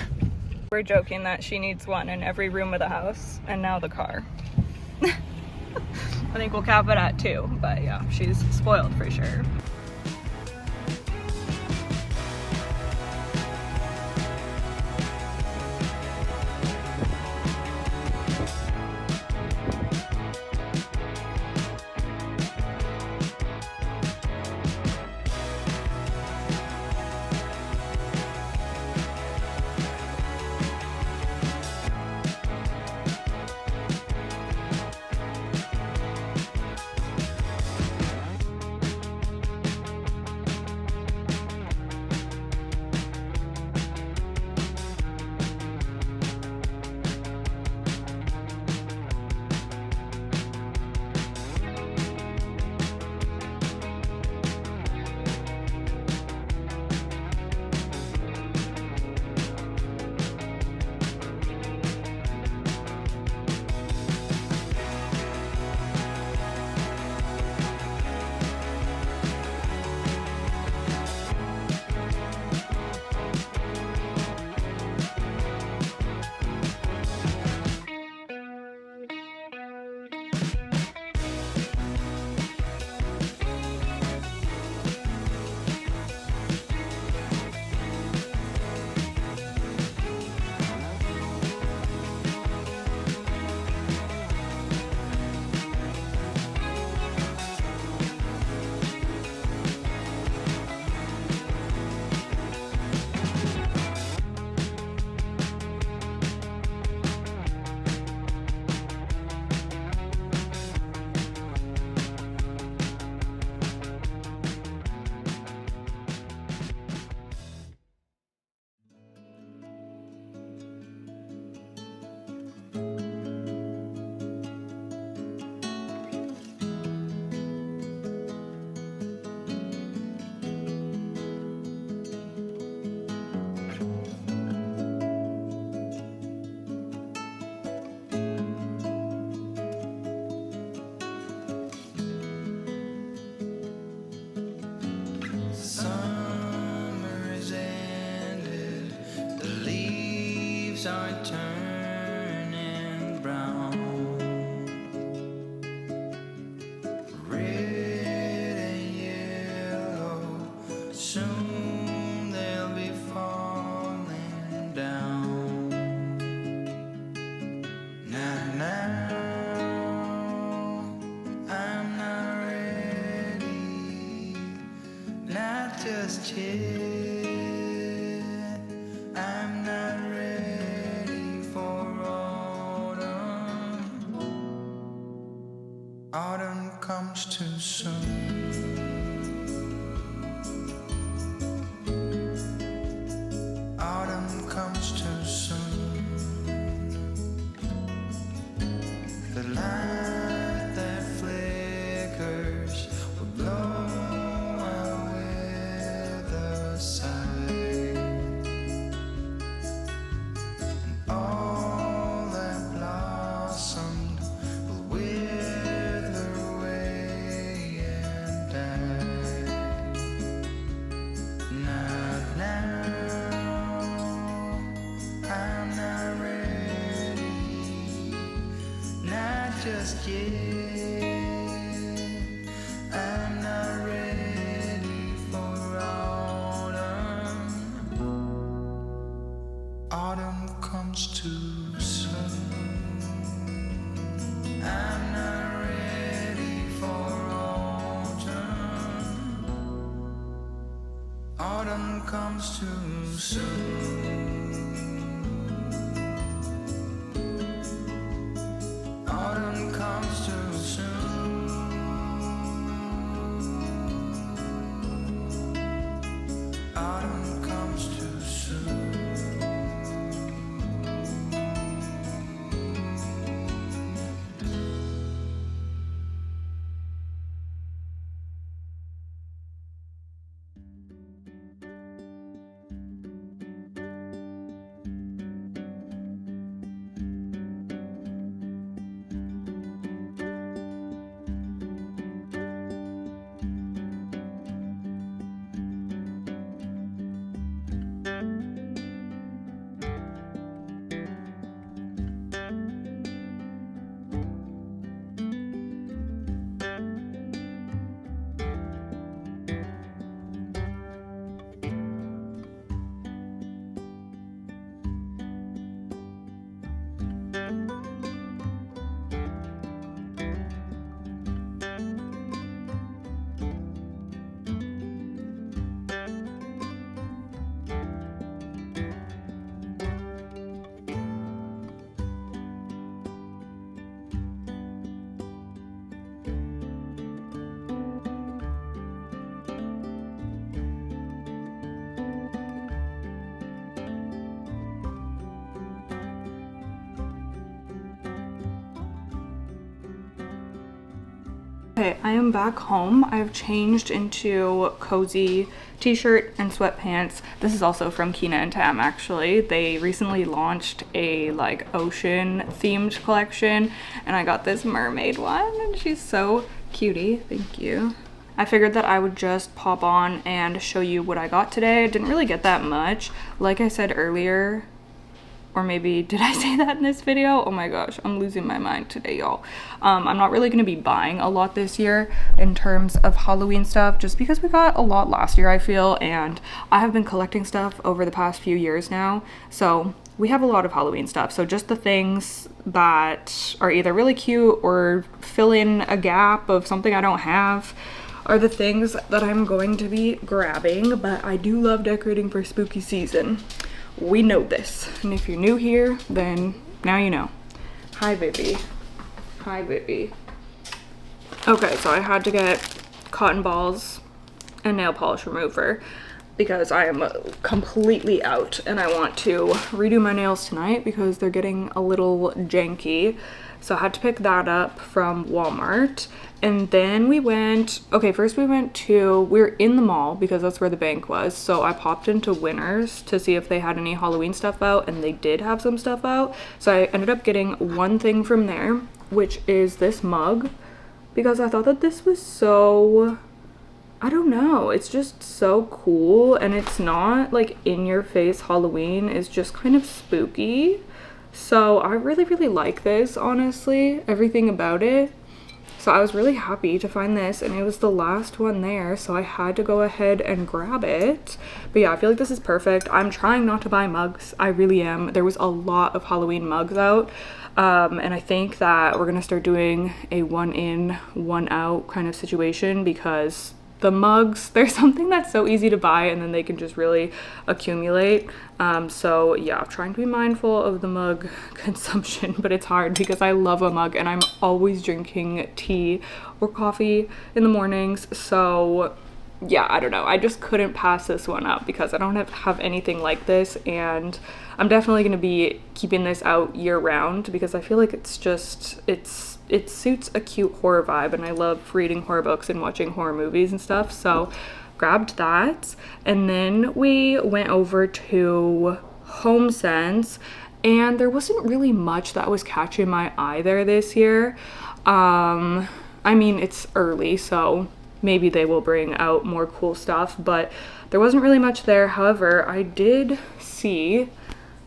We're joking that she needs one in every room of the house, and now the car. I think we'll cap it at 2, but yeah, she's spoiled for sure. start turning brown. Red and yellow, soon they'll be falling down. Now, I'm not ready, not just yet. I'm not ready for autumn. Autumn comes too soon. Autumn comes too soon. The light that flickers will blow out with the side. And all that blossomed will wither away and die. Not now, I'm not ready, not just yet. I'm not ready for autumn. Autumn comes too soon. I'm not ready for autumn. Autumn comes too soon. Autumn comes too soon. Autumn comes too soon. Okay, I am back home. I've changed into cozy t-shirt and sweatpants. This is also from Kina and Tam, actually. They recently launched a like ocean themed collection and I got this mermaid one and she's so cutie. Thank you. I figured that I would just pop on and show you what I got today. I didn't really get that much. Like I said earlier, or maybe did I say that in this video? Oh my gosh, I'm losing my mind today, y'all. I'm not really gonna be buying a lot this year in terms of Halloween stuff, just because we got a lot last year, I feel, and I have been collecting stuff over the past few years now, so we have a lot of Halloween stuff. So just the things that are either really cute or fill in a gap of something I don't have are the things that I'm going to be grabbing, but I do love decorating for spooky season. We know this, and if you're new here, then now you know. Hi, Vivi. Hi, Vivi. Okay, so I had to get cotton balls and nail polish remover because I am completely out and I want to redo my nails tonight because they're getting a little janky. So I had to pick that up from Walmart. And then we went, okay, first we were in the mall because that's where the bank was. So I popped into Winners to see if they had any Halloween stuff out, and they did have some stuff out. So I ended up getting one thing from there, which is this mug, because I thought that this was so I don't know, it's just so cool, and it's not like in your face Halloween, it's just kind of spooky. So I really, really like this, honestly, everything about it. So I was really happy to find this, and it was the last one there, so I had to go ahead and grab it. But yeah, I feel like this is perfect. I'm trying not to buy mugs. I really am. There was a lot of Halloween mugs out, and I think that we're gonna start doing a one in, one out kind of situation, because the mugs, they're something that's so easy to buy and then they can just really accumulate. So yeah, I'm trying to be mindful of the mug consumption, but it's hard because I love a mug and I'm always drinking tea or coffee in the mornings. So yeah, I don't know, I just couldn't pass this one up because I don't have anything like this, and I'm definitely going to be keeping this out year round because I feel like it's just, it suits a cute horror vibe, and I love reading horror books and watching horror movies and stuff. So grabbed that, and then we went over to HomeSense, and there wasn't really much that was catching my eye there this year. I mean, it's early, so maybe they will bring out more cool stuff, but there wasn't really much there. However, I did see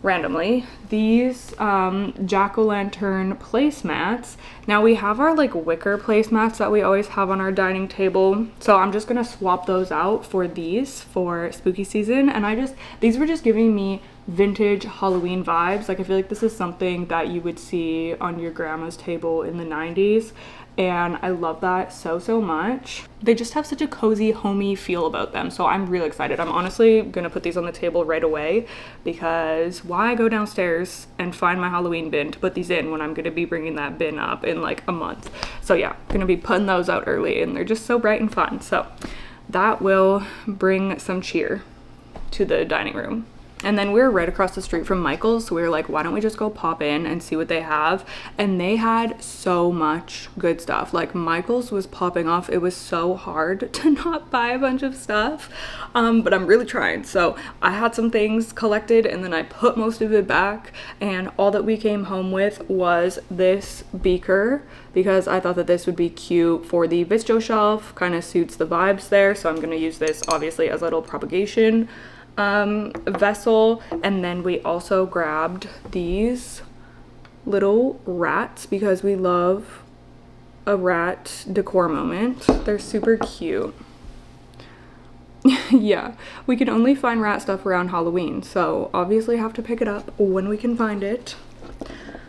randomly these jack-o'-lantern placemats. Now we have our like wicker placemats that we always have on our dining table, so I'm just gonna swap those out for these for spooky season. And these were just giving me vintage Halloween vibes. Like I feel like this is something that you would see on your grandma's table in the 90s, and I love that so much. They just have such a cozy, homey feel about them, so I'm really excited. I'm honestly gonna put these on the table right away, because why go downstairs and find my Halloween bin to put these in when I'm gonna be bringing that bin up in like a month? So yeah, gonna be putting those out early, and they're just so bright and fun, so that will bring some cheer to the dining room. And then we were right across the street from Michael's, so we were like, why don't we just go pop in and see what they have? And they had so much good stuff. Like, Michael's was popping off. It was so hard to not buy a bunch of stuff, but I'm really trying. So I had some things collected, and then I put most of it back, and all that we came home with was this beaker, because I thought that this would be cute for the bistro shelf. Kind of suits the vibes there, so I'm going to use this obviously as a little propagation vessel. And then we also grabbed these little rats because we love a rat decor moment. They're super cute. Yeah, we can only find rat stuff around Halloween, so obviously have to pick it up when we can find it.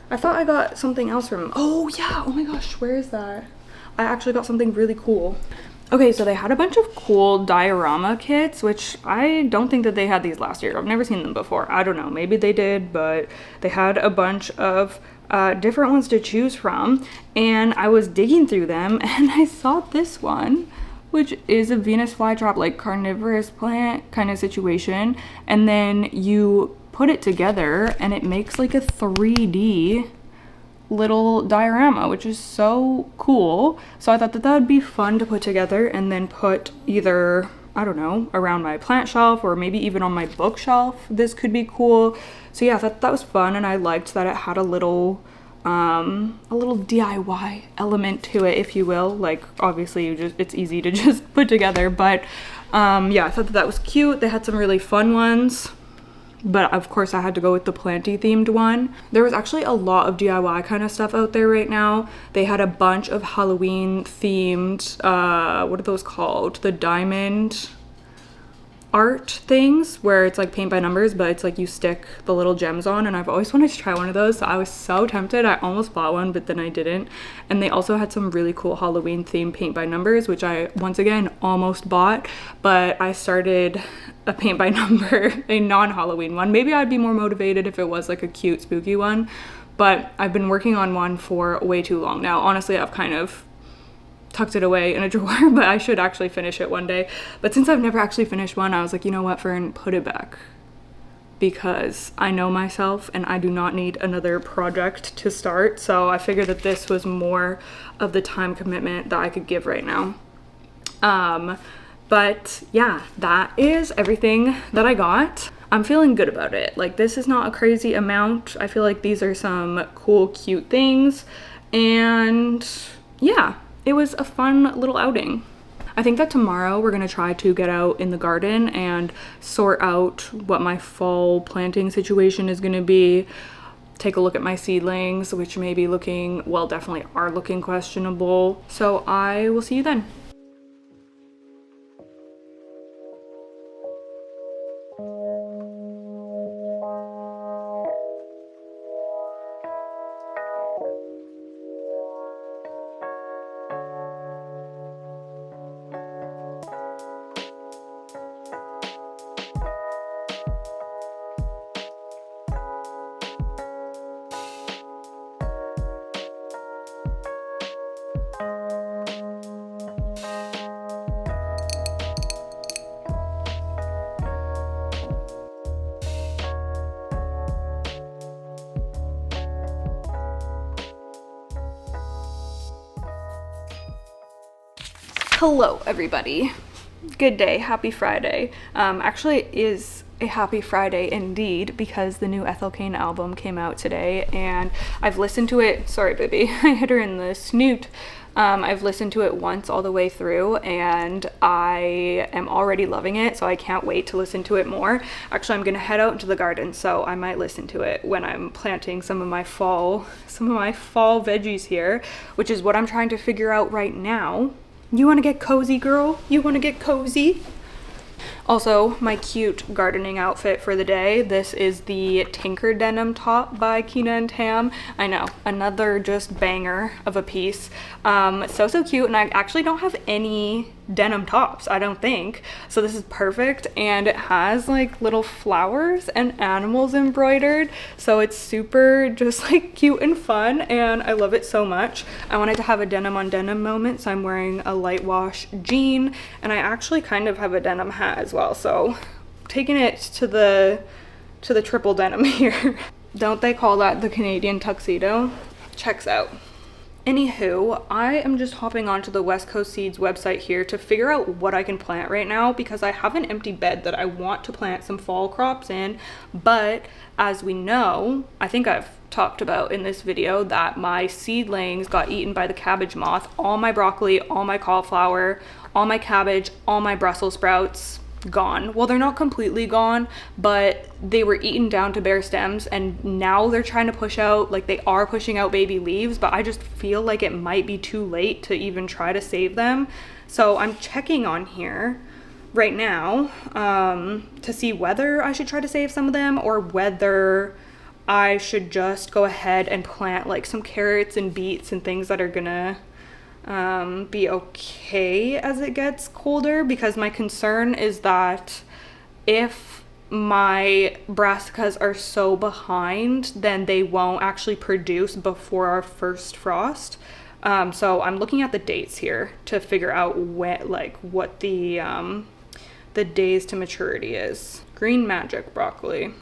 I thought I got something else from, oh yeah, oh my gosh, where is that? I actually got something really cool. Okay, so they had a bunch of cool diorama kits, which I don't think that they had these last year. I've never seen them before. I don't know, maybe they did, but they had a bunch of different ones to choose from. And I was digging through them and I saw this one, which is a Venus flytrap, like carnivorous plant kind of situation. And then you put it together and it makes like a 3D little diorama, which is so cool. So I thought that would be fun to put together and then put either, I don't know, around my plant shelf or maybe even on my bookshelf. This could be cool. So yeah, I thought that was fun, and I liked that it had a little DIY element to it, if you will. Like, obviously it's easy to just put together, but yeah, I thought that was cute. They had some really fun ones, but of course I had to go with the Planty themed one. There was actually a lot of DIY kind of stuff out there right now. They had a bunch of Halloween themed, what are those called? The diamond art things, where it's like paint by numbers, but it's like you stick the little gems on, and I've always wanted to try one of those, so I was so tempted. I almost bought one, but then I didn't. And they also had some really cool Halloween themed paint by numbers, which I once again almost bought, but I started a paint by number, a non-Halloween one. Maybe I'd be more motivated if it was like a cute spooky one, but I've been working on one for way too long now. Honestly, I've kind of tucked it away in a drawer, but I should actually finish it one day. But since I've never actually finished one, I was like, you know what, Fern, put it back, because I know myself and I do not need another project to start. So I figured that this was more of the time commitment that I could give right now. But yeah, that is everything that I got. I'm feeling good about it. Like, this is not a crazy amount. I feel like these are some cool, cute things. And yeah, it was a fun little outing. I think that tomorrow we're gonna try to get out in the garden and sort out what my fall planting situation is gonna be. Take a look at my seedlings, which may be looking, well, definitely are looking questionable. So I will see you then. Hello everybody. Good day, happy Friday. Actually it is a happy Friday indeed because the new Ethel Cain album came out today and I've listened to it, sorry baby, I hit her in the snoot. I've listened to it once all the way through and I am already loving it, so I can't wait to listen to it more. Actually, I'm gonna head out into the garden, so I might listen to it when I'm planting some of my fall veggies here, which is what I'm trying to figure out right now. You wanna get cozy, girl? You wanna get cozy? Also, my cute gardening outfit for the day. This is the Tinker denim top by Kina and Tam. I know, another just banger of a piece. So cute, and I actually don't have any denim tops, I don't think. So this is perfect, and it has like little flowers and animals embroidered. So it's super just like cute and fun, and I love it so much. I wanted to have a denim on denim moment, so I'm wearing a light wash jean, and I actually kind of have a denim hat as well. So taking it to the triple denim here. Don't they call that the Canadian tuxedo? Checks out. Anywho, I am just hopping onto the West Coast Seeds website here to figure out what I can plant right now because I have an empty bed that I want to plant some fall crops in, but as we know, I think I've talked about in this video that my seedlings got eaten by the cabbage moth. All my broccoli, all my cauliflower, all my cabbage, all my Brussels sprouts, gone. Well, they're not completely gone, but they were eaten down to bare stems, and now they're trying to push out, like they are pushing out baby leaves, but I just feel like it might be too late to even try to save them. So I'm checking on here right now to see whether I should try to save some of them or whether I should just go ahead and plant like some carrots and beets and things that are gonna be okay as it gets colder, because my concern is that if my brassicas are so behind, then they won't actually produce before our first frost. So I'm looking at the dates here to figure out when, like what the days to maturity is. Green Magic broccoli,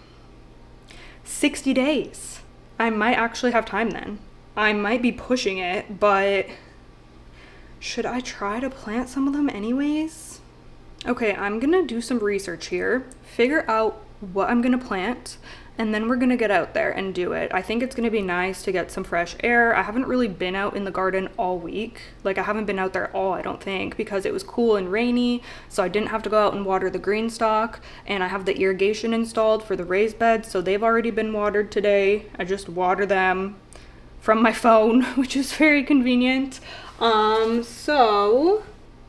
60 days. I might actually have time then. I might be pushing it, but should I try to plant some of them anyways? Okay, I'm gonna do some research here, figure out what I'm gonna plant, and then we're gonna get out there and do it. I think it's gonna be nice to get some fresh air. I haven't really been out in the garden all week. Like I haven't been out there at all, I don't think, because it was cool and rainy, so I didn't have to go out and water the green stalk, and I have the irrigation installed for the raised beds, so they've already been watered today. I just water them from my phone, which is very convenient. So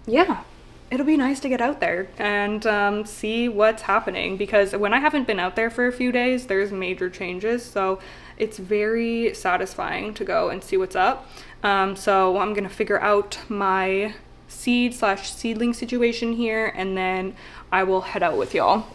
yeah, it'll be nice to get out there and see what's happening, because when I haven't been out there for a few days, there's major changes, so it's very satisfying to go and see what's up. So I'm gonna figure out my seedling situation here, and then I will head out with y'all.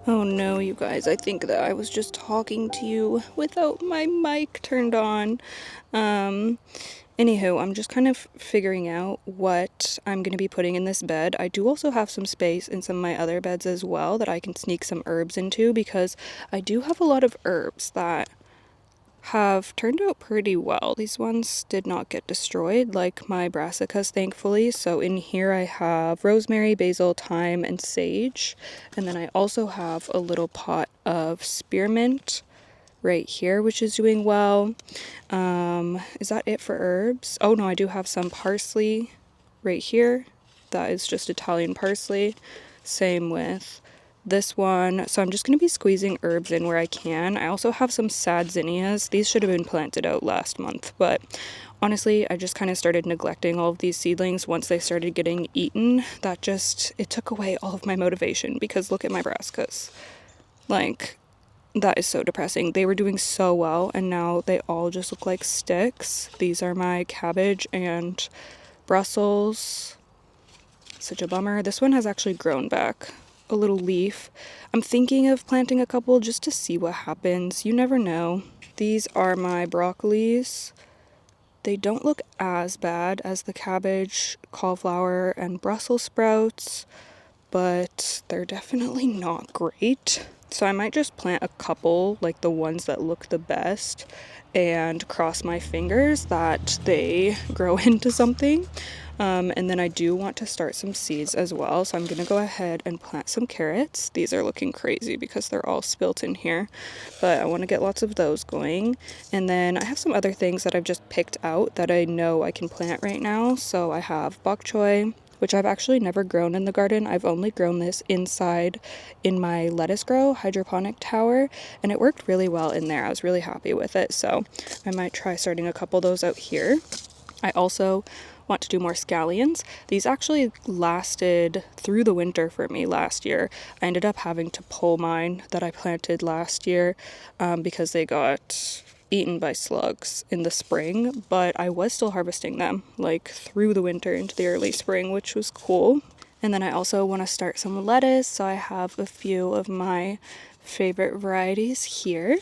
Oh no, you guys, I think that I was just talking to you without my mic turned on. Anywho, I'm just kind of figuring out what I'm going to be putting in this bed. I do also have some space in some of my other beds as well that I can sneak some herbs into, because I do have a lot of herbs that have turned out pretty well. These ones did not get destroyed like my brassicas, thankfully. So in here I have rosemary, basil, thyme, and sage. And then I also have a little pot of spearmint right here, which is doing well. Is that it for herbs? Oh no, I do have some parsley right here. That is just Italian parsley. Same with this one. So I'm just going to be squeezing herbs in where I can. I also have some sad zinnias. These should have been planted out last month, but honestly, I just kind of started neglecting all of these seedlings once they started getting eaten. It took away all of my motivation, because look at my brassicas. Like, that is so depressing. They were doing so well, and now they all just look like sticks. These are my cabbage and Brussels. Such a bummer. This one has actually grown back a little leaf. I'm thinking of planting a couple just to see what happens. You never know. These are my broccolis. They don't look as bad as the cabbage, cauliflower, and Brussels sprouts, but they're definitely not great. So I might just plant a couple, like the ones that look the best, and cross my fingers that they grow into something. And then I do want to start some seeds as well, so I'm gonna go ahead and plant some carrots. These are looking crazy because they're all spilt in here, but I want to get lots of those going. And then I have some other things that I've just picked out that I know I can plant right now. So I have bok choy, which I've actually never grown in the garden. I've only grown this inside in my lettuce grow hydroponic tower, and it worked really well in there. I was really happy with it, so I might try starting a couple of those out here. I also want to do more scallions. These actually lasted through the winter for me last year. I ended up having to pull mine that I planted last year because they got eaten by slugs in the spring, but I was still harvesting them like through the winter into the early spring, which was cool. And then I also want to start some lettuce, so I have a few of my favorite varieties here.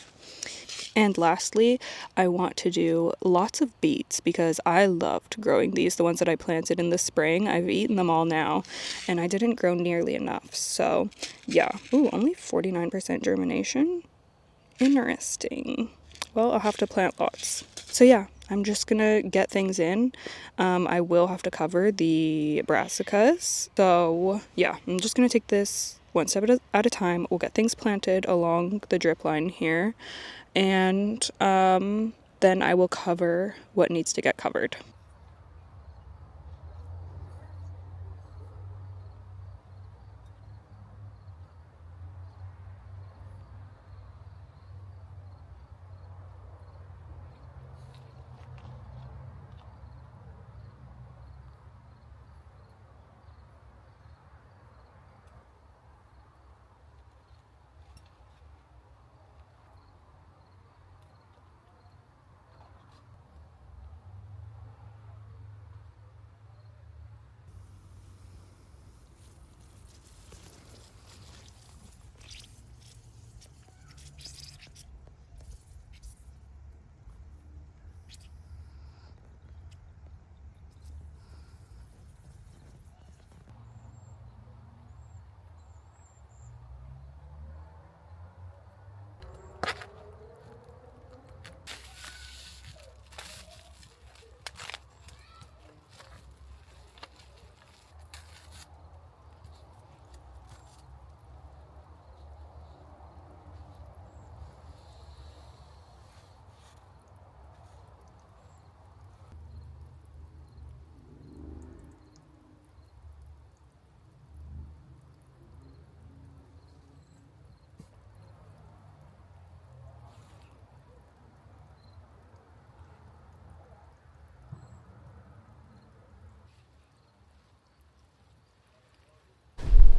And lastly, I want to do lots of beets because I loved growing these, the ones that I planted in the spring. I've eaten them all now, and I didn't grow nearly enough. So yeah, ooh, only 49% germination. Interesting. Well, I'll have to plant lots. So yeah, I'm just gonna get things in. I will have to cover the brassicas. So yeah, I'm just gonna take this one step at a time. We'll get things planted along the drip line here, and then I will cover what needs to get covered.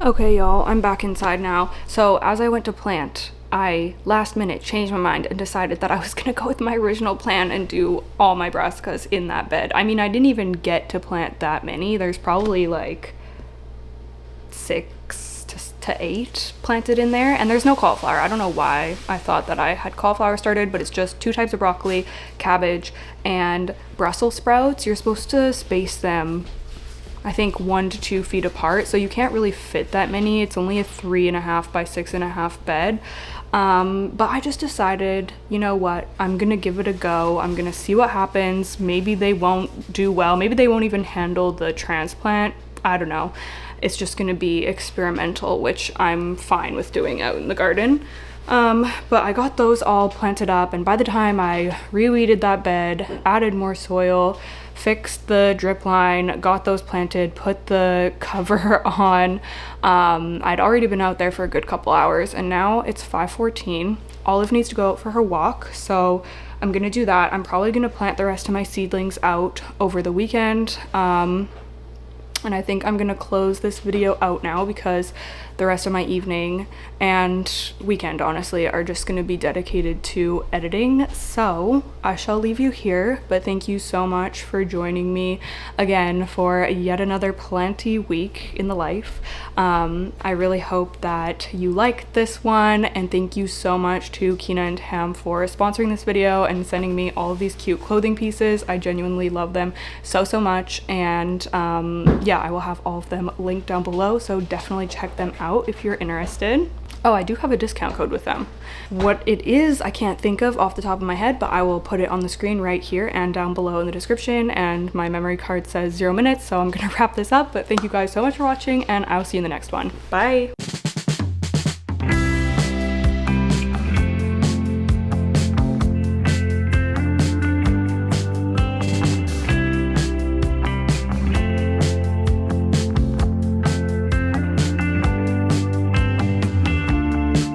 Okay, y'all, I'm back inside now. So as I went to plant, I last minute changed my mind and decided that I was gonna go with my original plan and do all my brassicas in that bed. I mean, I didn't even get to plant that many. There's probably like 6 to 8 planted in there, and there's no cauliflower. I don't know why I thought that I had cauliflower started, but it's just 2 types of broccoli, cabbage, and Brussels sprouts. You're supposed to space them, I think, 1 to 2 feet apart, so you can't really fit that many. It's only a 3.5 by 6.5 bed. But I just decided, you know what, I'm gonna give it a go. I'm gonna see what happens. Maybe they won't do well. Maybe they won't even handle the transplant. I don't know. It's just gonna be experimental, which I'm fine with doing out in the garden. But I got those all planted up, and by the time I reweeded that bed, added more soil, fixed the drip line, got those planted, put the cover on, I'd already been out there for a good couple hours, and now it's 5:14. Olive needs to go out for her walk, so I'm gonna do that. I'm probably gonna plant the rest of my seedlings out over the weekend. And I think I'm gonna close this video out now because the rest of my evening and weekend, honestly, are just gonna be dedicated to editing. So I shall leave you here, but thank you so much for joining me again for yet another Planty week in the life. I really hope that you liked this one, and thank you so much to Kina and Tam for sponsoring this video and sending me all of these cute clothing pieces. I genuinely love them so much, and yeah, I will have all of them linked down below, so definitely check them out if you're interested. Oh, I do have a discount code with them. What it is, I can't think of off the top of my head, but I will put it on the screen right here and down below in the description, and my memory card says 0 minutes, so I'm gonna wrap this up. But thank you guys so much for watching, and I'll see you in the next one. Bye!